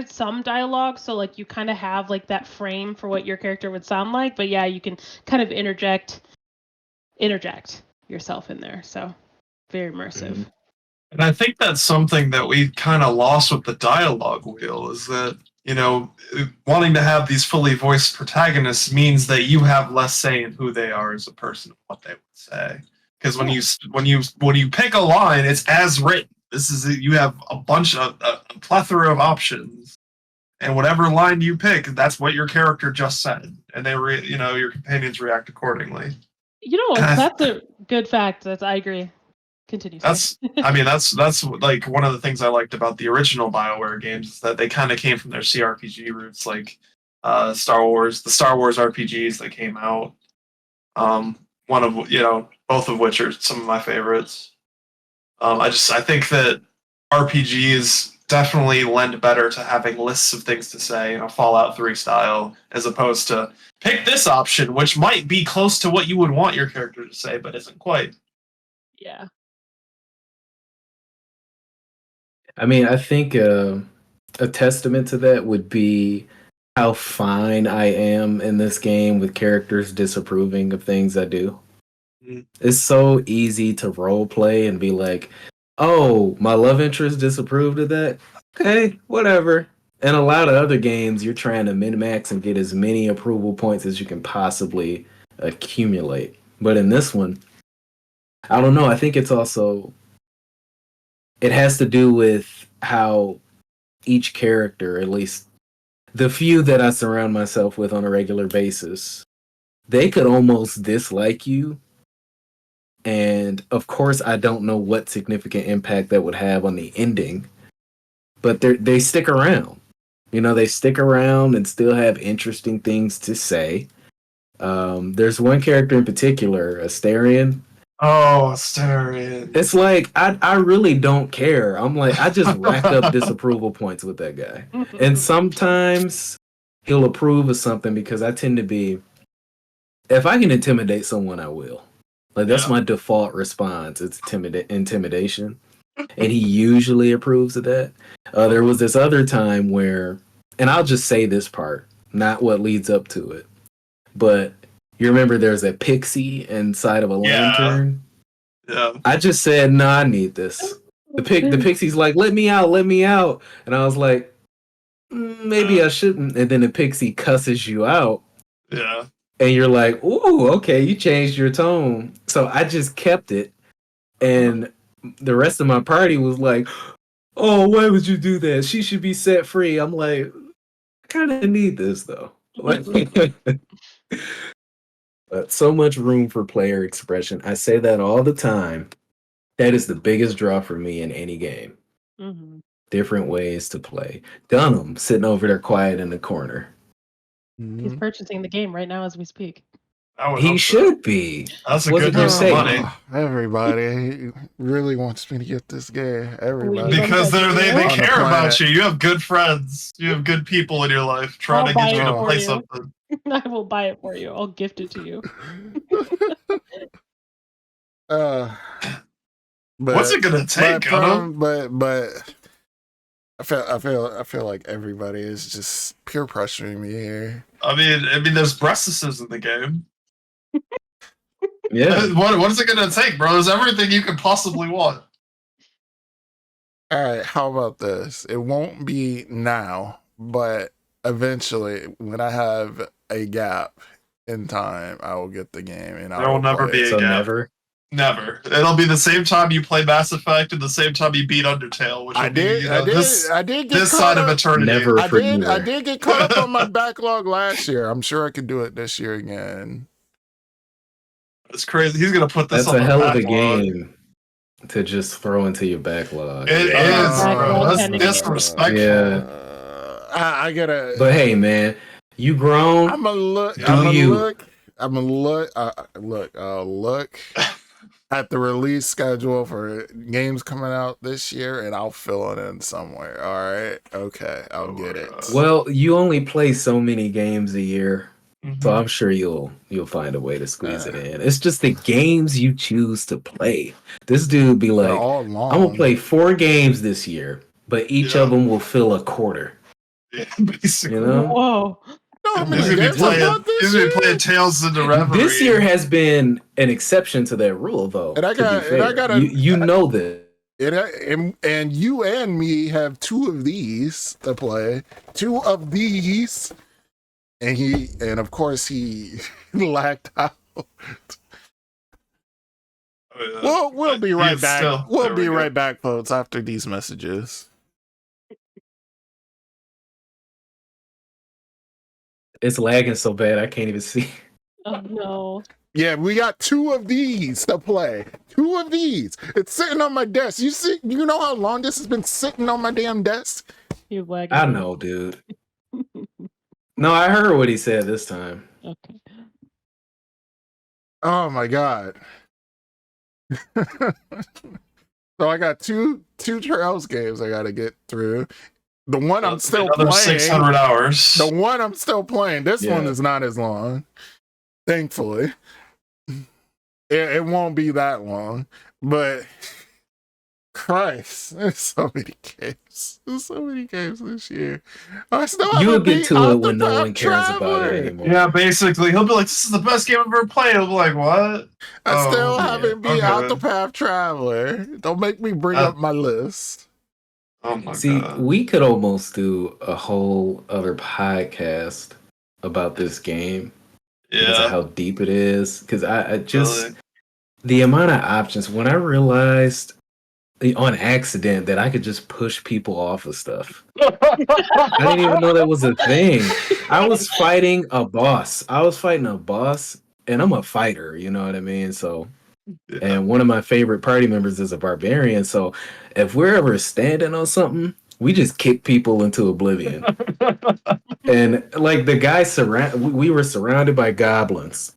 some dialogue, so like you kind of have like that frame for what your character would sound like, but yeah, you can kind of interject yourself in there. So very immersive. Mhm. And I think that's something that we kind of lost with the dialogue wheel, is that, wanting to have these fully voiced protagonists means that you have less say in who they are as a person and what they would say. Because when you pick a line, it's as written. You have a plethora of options, and whatever line you pick, that's what your character just said, and your companions react accordingly. And That's a good fact. I agree. Continue. Sorry. that's like one of the things I liked about the original BioWare games, is that they kind of came from their CRPG roots, like the Star Wars RPGs that came out. One of both of which are some of my favorites. I think that RPGs definitely lend better to having lists of things to say in a Fallout 3 style, as opposed to pick this option, which might be close to what you would want your character to say, but isn't quite. Yeah. I mean, I think a testament to that would be how fine I am in this game with characters disapproving of things I do. Mm. It's so easy to role play and be like, oh, my love interest disapproved of that? Okay, whatever. In a lot of other games, you're trying to min-max and get as many approval points as you can possibly accumulate. But in this one, I don't know. I think it has to do with how each character, at least the few that I surround myself with on a regular basis, they could almost dislike you. And of course, I don't know what significant impact that would have on the ending, but they stick around. They stick around and still have interesting things to say. There's one character in particular, Asterion. Oh, Astarion. It's like I really don't care. I'm like, I just rack up disapproval points with that guy. And sometimes he'll approve of something because I tend to be, if I can intimidate someone, I will. Like that's Yeah. my default response. It's intimidation. And he usually approves of that. There was this other time where, and I'll just say this part, not what leads up to it, but you remember there's a pixie inside of a lantern? Yeah. I just said, no, I need this. The pixie's like, let me out. And I was like, maybe I shouldn't. And then the pixie cusses you out. Yeah. And you're like, ooh, okay, you changed your tone. So I just kept it. And the rest of my party was like, oh, why would you do that? She should be set free. I'm like, I kind of need this, though. But so much room for player expression. I say that all the time. That is the biggest draw for me in any game. Mm-hmm. Different ways to play. Gunnm sitting over there quiet in the corner. He's purchasing the game right now as we speak. I would He hope so. should be. That's a What's good it gonna use of say? money. Everybody really wants me to get this game. Everybody. Please. Because they On the care about planet. you. You have good friends. You have good people in your life trying I'll to get buy you it to for play you. something. I will buy it for you. I'll gift it to you. But What's it gonna take, Gunnm? but I feel like everybody is just peer pressuring me here. I mean, there's breastises in the game. Yeah. What is it gonna take, bro? There's everything you could possibly want. All right, how about this? It won't be now, but eventually, when I have a gap in time, I will get the game, and I There will never play be it. a So gap. never. Never. It'll be the same time you play Mass Effect and the same time you beat Undertale, which will be, I did get this caught side of up. eternity. Never I for did either. get caught up on my backlog last year. I'm sure I could do it this year again. It's crazy. He's gonna put this That's on a the hell of a backlog. game to just throw into your backlog. It Yeah. is, bro. That's Backlog disrespectful. Yeah. I gotta. But hey, man, you grown. I'm gonna look. Do I'm gonna you. look. I'm gonna look. Look at the release schedule for games coming out this year, and I'll fill it in somewhere. All right. Okay. I'll get it. Well, you only play so many games a year, Mhm. so I'm sure you'll find a way to squeeze it in. It's just the games you choose to play. This dude be They're like, all long. I'm gonna play 4 games this year, but each Yeah. of them will fill a quarter. Yeah, basically. You know. Whoa. You know how many He's gonna games I bought be this year? playing Tales into Reverie. This year has been an exception to that rule, though. And I to be got- and I fair. got a- you know this. And you and me have 2 of these to play. 2 of these, and of course he lacked out. Oh, yeah. We'll be right Yes, back. still. We'll There we be go. right back, folks, after these messages. It's lagging so bad I can't even see. Oh no. Yeah, we got 2 of these to play. 2 of these. It's sitting on my desk. You know how long this has been sitting on my damn desk? You lagging. I know, dude. No, I heard what he said this time. Okay. Oh my god. So I got two Trails games I gotta get through. The one I'm still Another playing. 600 hours. The one I'm still playing. This one Yeah. is not as long. Thankfully. It won't be that long. But Christ, there's so many games. There's so many games this year. I still You'll haven't get beat to it when no Octopath one cares about Traveler. it anymore. Yeah, basically. He'll be like, this is the best game I've ever played. He'll be like, what? I still Oh, haven't beat okay. Octopath Traveler. Don't make me bring up my list. Oh my See, god. we could almost do a whole other podcast about this game because of Yeah. how deep it is. Because I just Really. the amount of options. When I realized on accident that I could just push people off of stuff, I didn't even know that was a thing. I was fighting a boss. And I'm a fighter. You know what I mean? So. Yeah. And one of my favorite party members is a barbarian. So if we're ever standing on something, we just kick people into oblivion. And like the guy we were surrounded by goblins.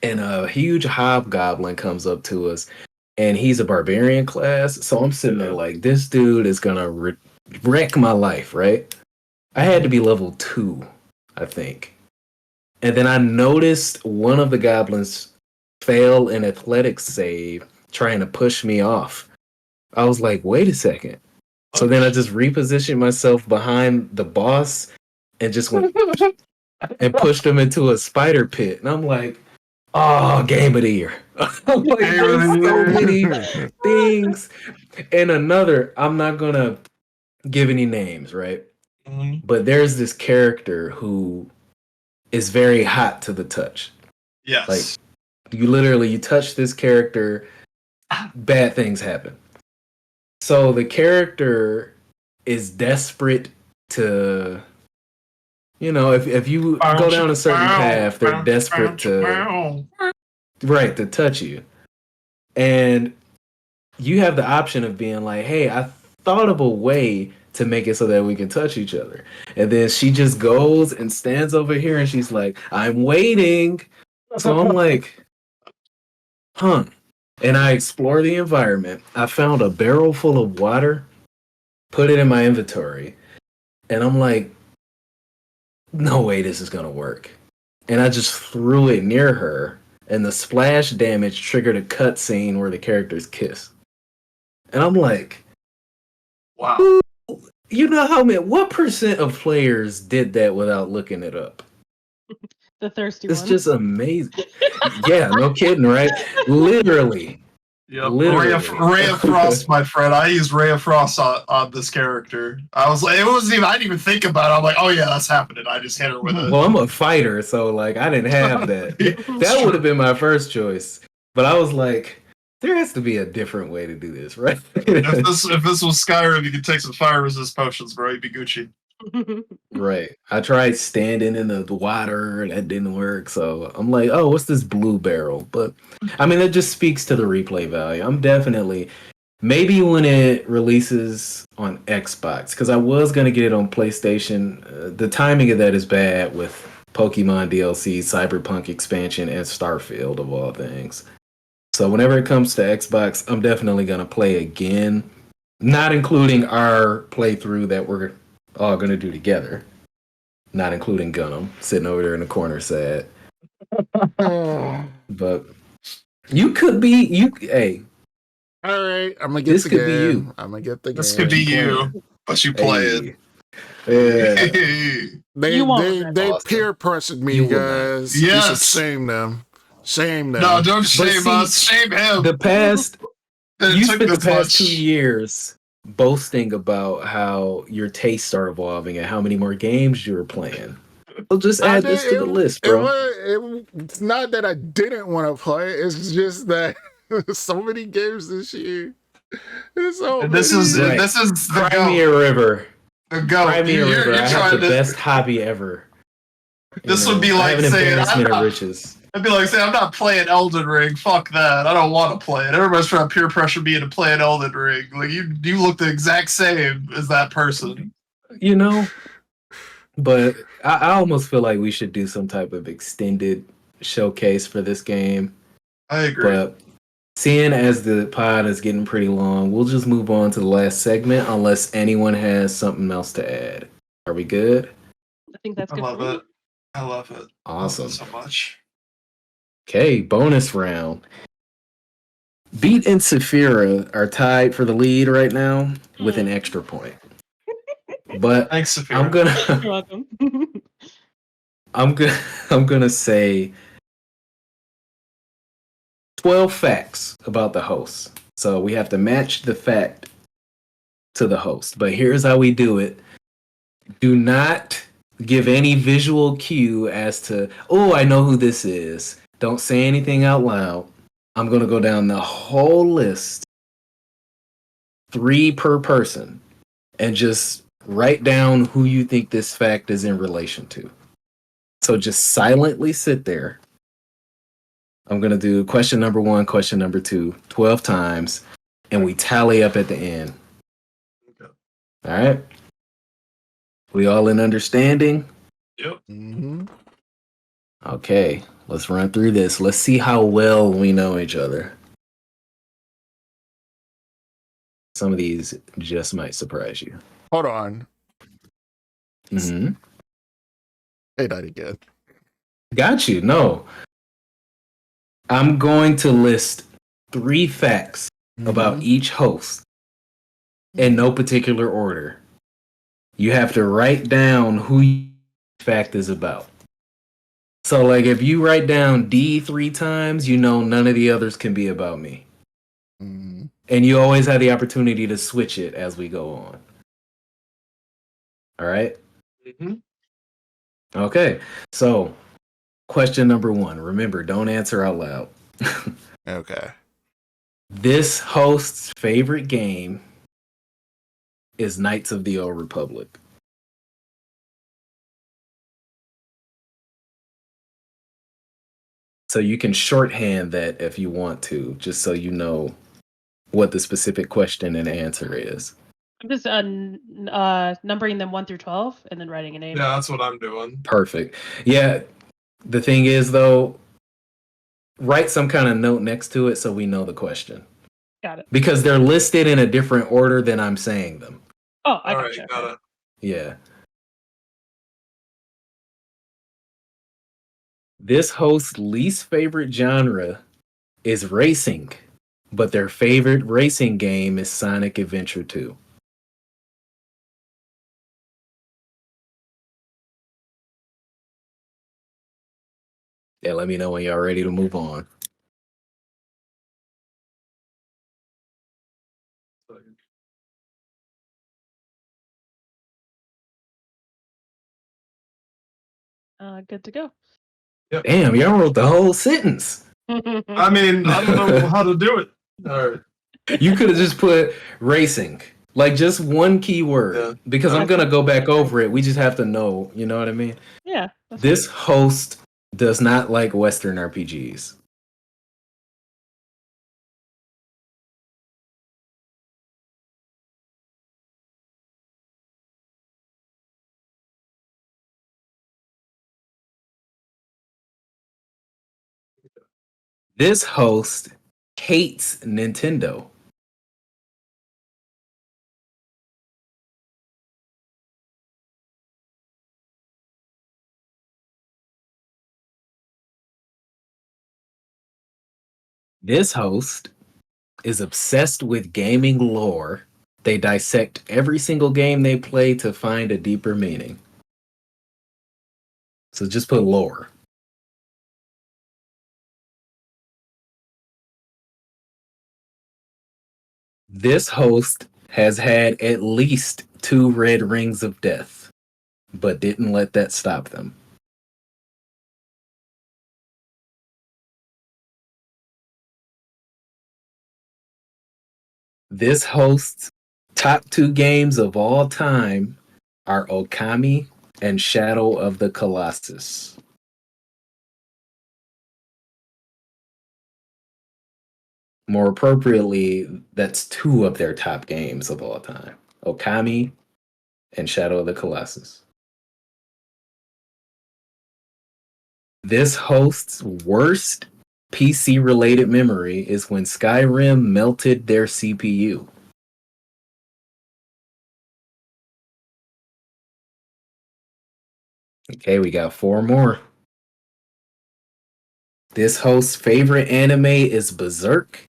And a huge hobgoblin comes up to us. And he's a barbarian class. So I'm sitting there like, this dude is going to wreck my life, right? I had to be level 2, I think. And then I noticed one of the goblins fail an athletics save trying to push me off. I was like, wait a second. So then I just repositioned myself behind the boss and just went and pushed him into a spider pit. And I'm like, oh, game of the year. I'm like, there's so many things. And another, I'm not going to give any names, right? Mhm. But there's this character who is very hot to the touch. Yes. Like, you touch this character, bad things happen. So the character is desperate to, if you go down a certain path, they're desperate to touch you. And you have the option of being like, hey, I thought of a way to make it so that we can touch each other. And then she just goes and stands over here and she's like, I'm waiting. So I'm like, huh. And I explore the environment. I found a barrel full of water, put it in my inventory, and I'm like, no way this is gonna work. And I just threw it near her, and the splash damage triggered a cutscene where the characters kiss. And I'm like, Wow. you know how many? What percent of players did that without looking it up? The thirsty It's one. just amazing. Yeah, no kidding, right? Literally. Yep. Literally. Ray of Frost, my friend. I used Ray of Frost on this character. I was like, I didn't even think about it. I'm like, oh yeah, that's happening. I just hit her with it. Well, I'm a fighter, so like I didn't have that. That would have been my first choice. But I was like, there has to be a different way to do this, right? If this was Skyrim, you could take some fire resist potions, bro. You'd be Gucci. Right. I tried standing in the water and that didn't work. So I'm like, oh, what's this blue barrel? But I mean, it just speaks to the replay value. I'm definitely, maybe when it releases on Xbox, because I was going to get it on PlayStation. The timing of that is bad with Pokemon DLC, Cyberpunk expansion, and Starfield, of all things. So whenever it comes to Xbox, I'm definitely going to play again, not including our playthrough that we're all going to do together, not including Gunnm sitting over there in the corner sad. But you could be, hey. All right, I'm going to get this the could game. be you. I'm going to get the This game. could be you, but you play it. Yeah. They Awesome. peer pressured me, You will not. guys. Yes. You should shame them. Shame them. No, don't But shame see, us. Shame him. The past, It you took spent the this past much. 2 years boasting about how your tastes are evolving and how many more games you're playing. So just add this to the list, bro. It's not that I didn't want to play. It's just that so many games this year. This is Right. this is the Cry me go. a river. The go. Cry me a river. You're I have trying the to. best hobby ever. This would be I like have an saying, embarrassment of riches. I'd be like saying, I'm not playing Elden Ring. Fuck that. I don't want to play it. Everybody's trying to peer pressure me into playing Elden Ring. Like you look the exact same as that person. You know, but I almost feel like we should do some type of extended showcase for this game. I agree. But seeing as the pod is getting pretty long, we'll just move on to the last segment unless anyone has something else to add. Are we good? I think that's I good. love for me. it. I love it. Awesome. I love it so much. Okay, bonus round. Beat and Saphyra are tied for the lead right now with an extra point. But Thanks, Saphyra. You're welcome. I'm gonna say 12 facts about the host. So we have to match the fact to the host. But here's how we do it. Do not give any visual cue as to, oh, I know who this is. Don't say anything out loud. I'm going to go down the whole list, 3 per person, and just write down who you think this fact is in relation to. So just silently sit there. I'm going to do question number 1, question number 2, 12 times, and we tally up at the end. Okay. All right? We all in understanding? Yep. Mm-hmm. Okay, let's run through this. Let's see how well we know each other. Some of these just might surprise you. Hold on. Mm-hmm. Say that again. Got you. No. I'm going to list 3 facts about each host in no particular order. You have to write down who each fact is about. So, like, if you write down D 3 times, you know none of the others can be about me. Mm-hmm. And you always have the opportunity to switch it as we go on. All right? Mm-hmm. Okay. So, question number 1. Remember, don't answer out loud. Okay. This host's favorite game is Knights of the Old Republic. So you can shorthand that if you want to, just so you know what the specific question and answer is. I'm just numbering them 1 through 12 and then writing a name. Yeah, that's what I'm doing. Perfect. Yeah, the thing is, though, write some kind of note next to it so we know the question. Got it. Because they're listed in a different order than I'm saying them. Oh, I All gotcha. right, got it. Yeah. This host's least favorite genre is racing, but their favorite racing game is Sonic Adventure 2. Yeah, let me know when y'all ready to move on. Good to go. Damn, y'all wrote the whole sentence. I mean, I don't know how to do it. All right. You could have just put racing, like just one keyword, Yeah. because I'm gonna go back over it. We just have to know, you know what I mean? Yeah. This host does not like Western RPGs. This host hates Nintendo. This host is obsessed with gaming lore. They dissect every single game they play to find a deeper meaning. So just put lore. This host has had at least 2 red rings of death, but didn't let that stop them. This host's top 2 games of all time are Okami and Shadow of the Colossus. More appropriately, that's 2 of their top games of all time. Okami and Shadow of the Colossus. This host's worst PC related memory is when Skyrim melted their CPU. Okay, we got 4 more. This host's favorite anime is Berserk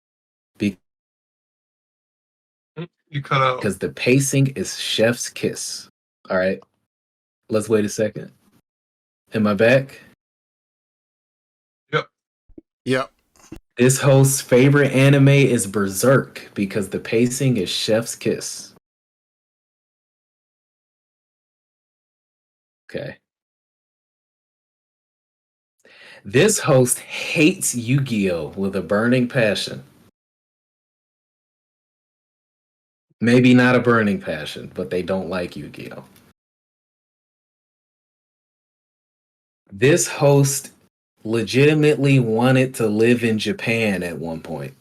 You cut out. because the pacing is chef's kiss. All right, let's wait a second. Am I back? Yep. This host's favorite anime is Berserk because the pacing is chef's kiss. Okay. This host hates Yu-Gi-Oh! With a burning passion. Maybe not a burning passion, but they don't like Yu-Gi-Oh! This host legitimately wanted to live in Japan at one point.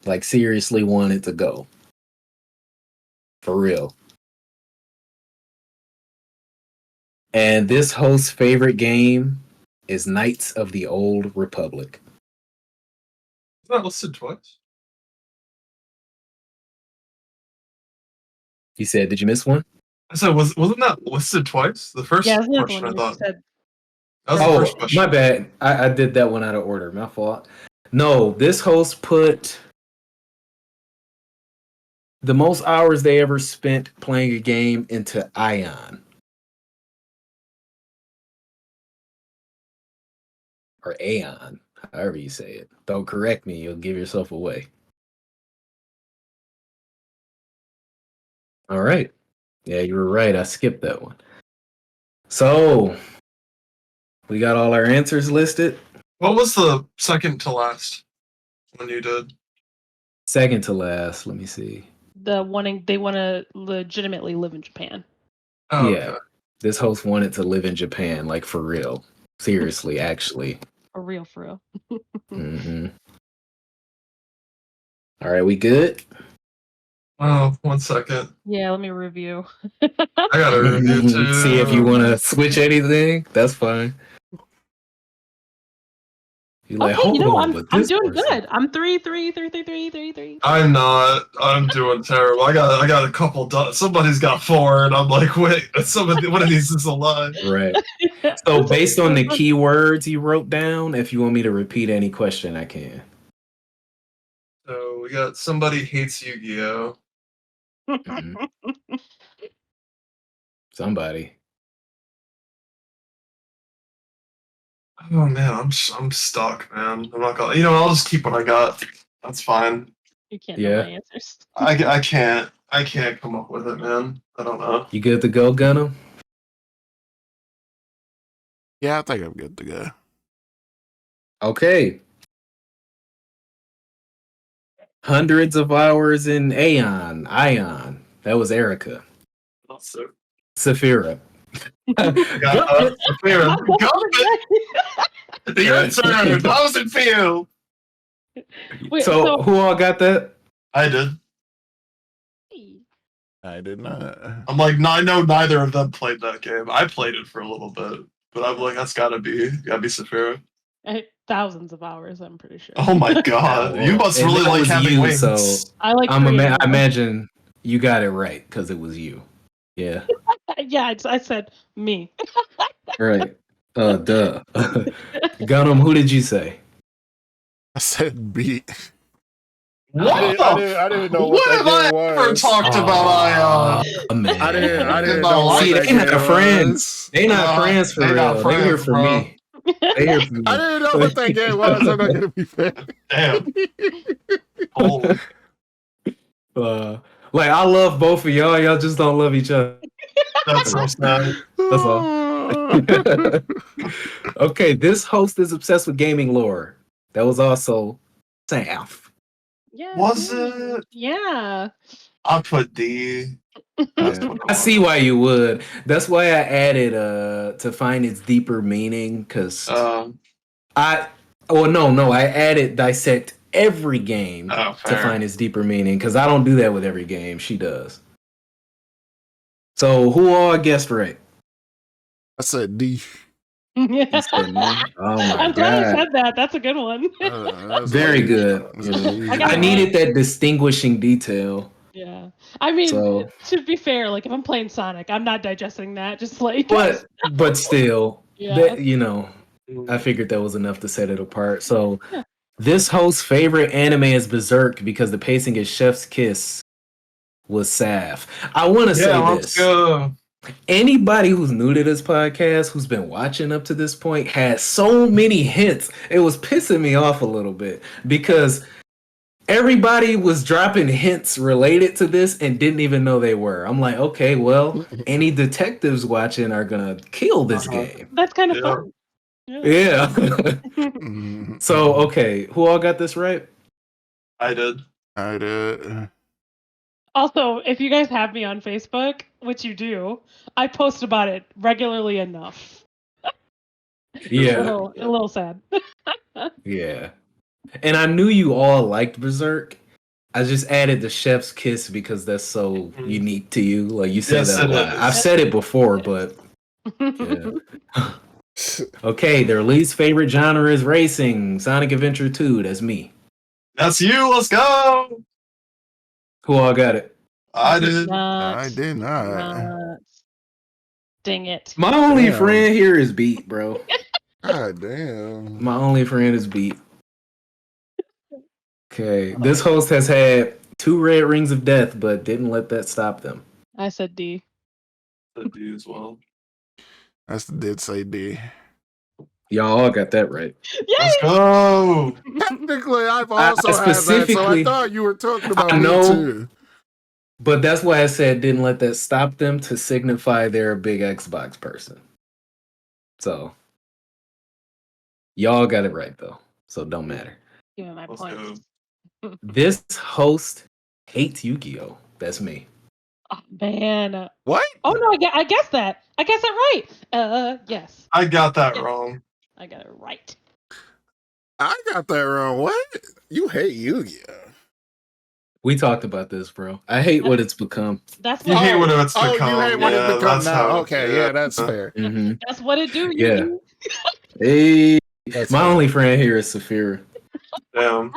Like, seriously wanted to go. For real. And this host's favorite game is Knights of the Old Republic. Is that listed twice? You said, did you miss one? I said, wasn't that listed twice? The first Yeah, isn't that the question, one I you thought. said? That was the Oh, first question. my bad. I did that one out of order. My fault. No, this host put the most hours they ever spent playing a game into Ion. Or Aeon, however you say it. Don't correct me, you'll give yourself away. All right. Yeah, you were right. I skipped that one. So, we got all our answers listed. What was the second to last one you did? Second to last, let me see. They want to legitimately live in Japan. Oh, Yeah. okay. This host wanted to live in Japan, like for real. Seriously, actually. For real. Mm-hmm. All right, we good? Oh, 1 second. Yeah, let me review. I gotta review too. See if you want to switch anything. That's fine. You're like, Okay, hold on, but I'm this doing person. good. I'm 3. I'm not. I'm doing terrible. I got a couple. Somebody's got 4, and I'm like, wait, somebody. One of these is alive. Right. So based on the keywords you wrote down, if you want me to repeat any question, I can. So we got somebody hates Yu-Gi-Oh. Mhm. Somebody. Oh man, I'm stuck, man. I'm not gonna. You know, I'll just keep what I got. That's fine. You can't know my answers. I can't. I can't come up with it, man. I don't know. You good to go, Gunnm? Yeah, I think I'm good to go. Okay. Hundreds of hours in Ion. That was Erica. Also, Saphyra. got Saphyra. The answer doesn't feel. Wait, So who all got that? I did. I did not. I'm like, I know neither of them played that game. I played it for a little bit, but I'm like, that's gotta be Saphyra. Thousands of hours, I'm pretty sure. Oh my god, Yeah, you well, must and really that like was having you, wings. so I like I creating imagine you got it right because it was you. Yeah. Yeah, I said me. Right. Duh. Gunnm, who did you say? I said beat. What I didn't know what that have I game ever was. talked about Ion? Man. I didn't I know what See, that they not game friends. was. They not friends for they not real. They here friends, for bro. me. They here for me. I didn't know what that game was. I'm not gonna be fair. Damn. Holy. Like I love both of y'all. Y'all just don't love each other. That's so sad. That's all. Okay, this host is obsessed with gaming lore. That was also Saf. Yeah. Was it? Yeah. I put D. That's what I see why you would. That's why I added to find its deeper meaning, because I added dissect every game to fair. find its deeper meaning, because I don't do that with every game. She does. So who all guessed right? I said D. He said no. Oh my I'm glad god. you said that. That's a good one. Very good. I needed that distinguishing detail. Yeah. I mean, So, to be fair, like if I'm playing Sonic, I'm not digesting that. Just like but still, yeah. I figured that was enough to set it apart. So, this host's favorite anime is Berserk because the pacing is Chef's Kiss was Saf. I want to say let's this. go. Anybody who's new to this podcast, who's been watching up to this point, had so many hints. It was pissing me off a little bit because everybody was dropping hints related to this and didn't even know they were. I'm like, okay, well, any detectives watching are gonna kill this game. That's kind of fun. Yeah. So, okay, who all got this right? I did. I did. Also, if you guys have me on Facebook, which you do, I post about it regularly enough. Yeah. A little sad. Yeah. And I knew you all liked Berserk. I just added the Chef's Kiss because that's so unique to you. Like you say that a lot. I've said it before, but yeah. Okay, their least favorite genre is racing. Sonic Adventure 2, that's me. That's you. Let's go. Who all got it? I did. I did not. Dang it. My only friend here is Beat, bro. God damn. My only friend is Beat. Okay, this host has had 2 red rings of death, but didn't let that stop them. I said D. I said D as well. I did say D. Y'all all got that right. Yay! Let's go. Technically, I've also had that, so I thought you were talking about me too. But that's why I said didn't let that stop them to signify they're a big Xbox person. So, y'all got it right, though. So, don't matter. Give me my point. This host hates Yu-Gi-Oh! That's me. Oh, man. What? Oh, no, I guessed that. I guessed that right. Yes. I got that wrong. I got it right. I got that wrong. What? You hate Yu-Gi-Oh! We talked about this, bro. I hate what it's become. That's you hate what it's become. You hate what it's become now. How, okay, yeah, that's fair. Mm-hmm. That's what it do. Yeah. Hey. My only friend here is Saphyra. Damn.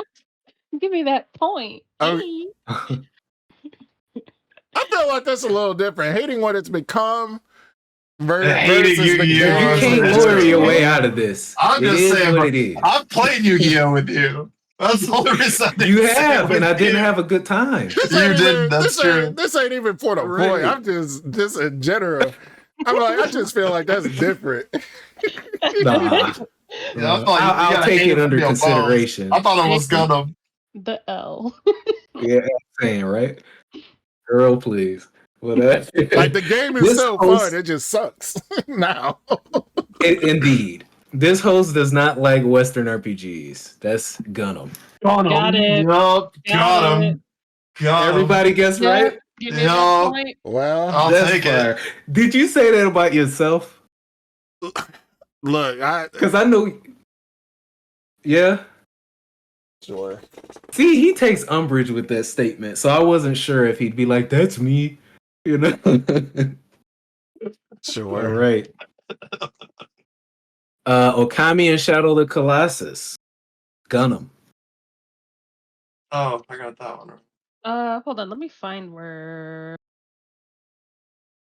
Give me that point. Oh. Hey. I feel like that's a little different. Hating what it's become Hating versus the Yu-Gi-Oh! You game. can't lawyer your way out of this. I'm It just is saying, what it is. I've played Yu-Gi-Oh! With you. That's the only reason I didn't You say it have, with and I didn't you. have a good time. This You ain't did, even- that's true. This ain't even for the Right. point. I'm just in general. I'm like, I just feel like that's different. Nah. Yeah, I thought you I'll gotta take hate it for under being above. consideration. I thought it was Gunnm. The L. Yeah, I'm saying, right? Girl, please. Well, that, Like the game is This so host- fun, it just sucks now. Indeed. This host does not like Western RPGs. That's Gunnm. Got it. Yup. Got Got it. him. Got him. Everybody guessed Yeah. right? Give me Yeah. that point. Well, I'll That's take fire. it. Did you say that about yourself? look, Because I know. Yeah. sure. See, he takes umbrage with that statement, so I wasn't sure if he'd be like, "That's me," you know. Sure. All right. Okami and Shadow of the Colossus. Gunnm. Oh, I got that one. Hold on. Let me find where.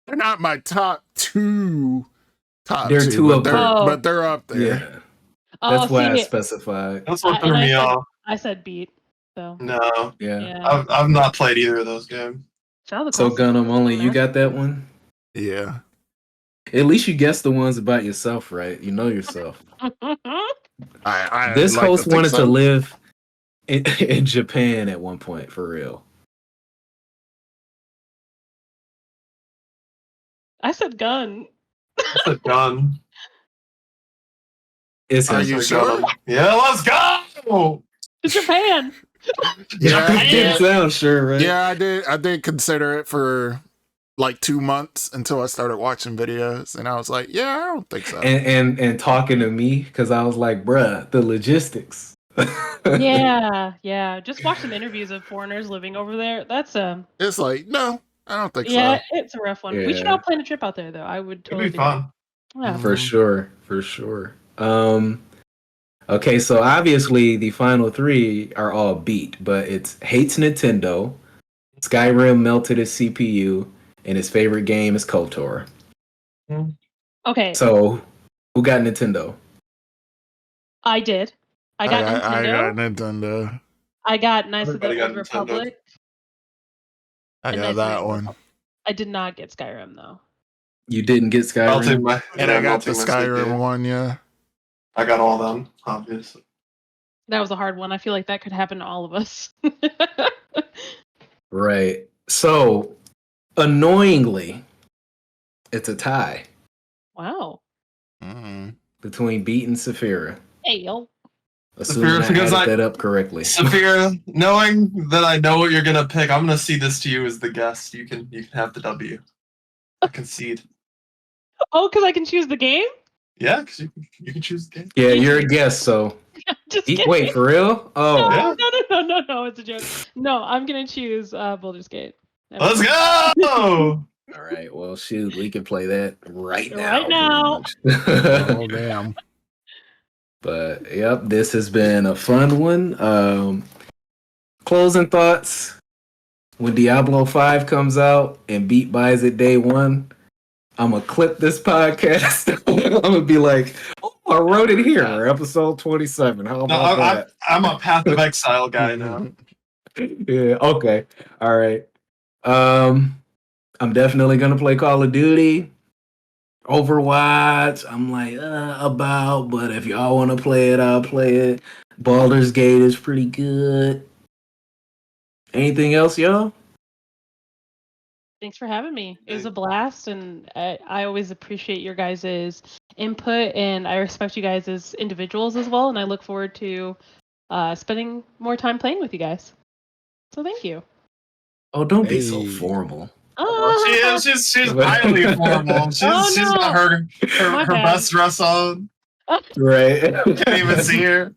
They're not my top two. They're two of but them. but they're up there. Yeah, Oh, that's why I see, specified. That's what I- threw and I me said- off. I said beat. So No, Yeah. yeah. I've not played either of those games. Shadow of the So Colossus Gunnm, is only on you there. got that one. Yeah. At least you guessed the ones about yourself, right? You know yourself. I This like host to think wanted so. to live in Japan at one point, for real. I said gun. That's a gun. It's Are him. you That's a sure? gun. Yeah, let's go. It's Japan. Yeah, It didn't sound sure, right? yeah, I did consider it for like 2 months until I started watching videos, and I was like, yeah, I don't think so. And talking to me because I was like, bruh, the logistics. Yeah. Just watch some interviews of foreigners living over there. That's It's like, no, I don't think yeah, so. it's a rough one. We should Yeah. all plan a trip out there though. I would It'd totally be do fun. that. Yeah. For sure. Okay, so obviously the final three are all beat, but it's hates Nintendo, Skyrim melted his CPU, and his favorite game is KOTOR. Okay, So who got Nintendo? I did. I got Nintendo. I got Nintendo. I got Knights of the Everybody Old got Nintendo. Republic. I and got Knights of that the Old one. Republic. I did not get Skyrim though. You didn't get I'll take Skyrim? my. And yeah, I got I'll the take my Skyrim CPU. one, yeah. I got all them, obviously. That was a hard one. I feel like that could happen to all of us. Right. So annoyingly, it's a tie Wow. Mm. between Beat and Saphyra. Hey yo. Assuming Saphyra, I because added that up correctly. Saphyra, knowing that I know what you're gonna pick, I'm gonna see this to you as the guest. You can have the W. I concede. Oh, because I can choose the game? Yeah, because you can choose the game. Yeah, you're a guest, so Just kidding. wait, for real? Oh, Yeah. No, it's a joke. No, I'm gonna choose Baldur's Gate. Let's go! all right. Well, shoot, we can play that right now. Right now. Oh, damn. But yep, this has been a fun one. Closing thoughts. When Diablo 5 comes out and Beat buys it day one, I'm gonna clip this podcast. I'm gonna be like, oh, I wrote it here, episode 27. How No, about that? I'm a Path of Exile guy now. Yeah, okay. All right. I'm definitely gonna play Call of Duty. Overwatch, I'm like about, but if y'all want to play it, I'll play it. Baldur's Gate is pretty good. Anything else, y'all? Thanks for having me. It was a blast, and I always appreciate your guys' input, and I respect you guys as individuals as well, and I look forward to spending more time playing with you guys. So thank you. Oh, don't be so Hey. formal. She's highly formal. She's got her My bad. best dress on. Right. Can't even see her.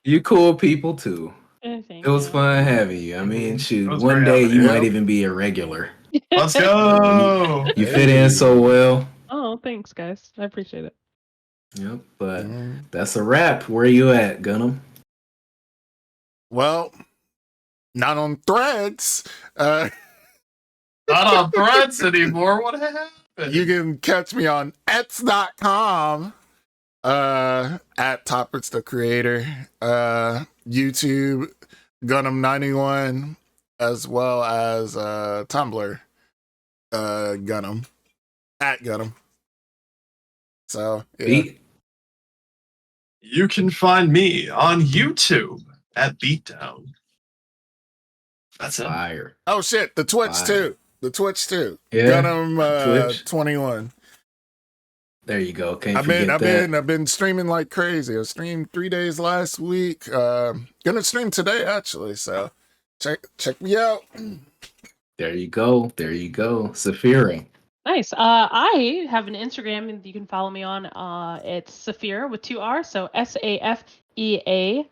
You cool people too. Thank It was you. fun having you. I mean, It shoot, was one great day having you you. might even be a regular. Let's go. You fit in so well. Oh, thanks, guys. I appreciate it. Yep, but that's a wrap. Where you at, Gunnm? Well, not on Threads. Not on Threads anymore. What happened? You can catch me on ets.com at Toppers the Creator, YouTube, Gunnm91, as well as Tumblr, Gunnm, at Gunnm. So, yeah. Beat? You can find me on YouTube at Beatdown. That's it. Fire. Oh, shit, the Twitch, Fire. too. The Twitch, too. Yeah, Gunnm Twitch. 21. There you go. Can't I've forget that. been streaming like crazy. I streamed 3 days last week. Gonna stream today actually. So check me out. There you go. There you go. Saphyra. Nice. I have an Instagram and you can follow me on. It's Saphyra with 2 R, so SAFEARRA.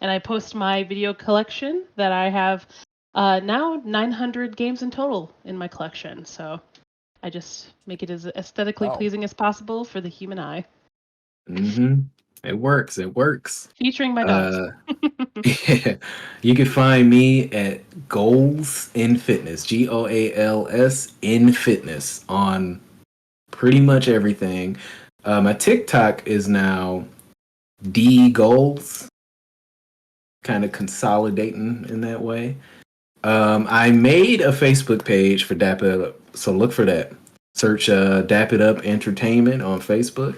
And I post my video collection that I have now 900 games in total in my collection. So I just make it as aesthetically pleasing as possible for the human eye. Mm-hmm. It works. It works. Featuring my dogs. Yeah. You can find me at Goals in Fitness, GOALS in Fitness, on pretty much everything. My TikTok is now D Goals, kind of consolidating in that way. I made a Facebook page for Dap It Up, so look for that. Search Dap It Up Entertainment on Facebook.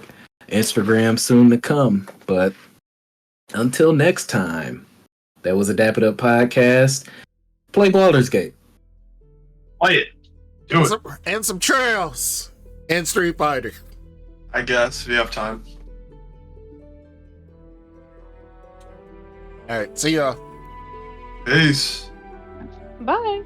Instagram soon to come. But until next time, that was a Dap It Up podcast. Play Baldur's Gate. Play it. Do it. And some trails. And Street Fighter. I guess, if you have time. Alright, see y'all. Peace. Bye.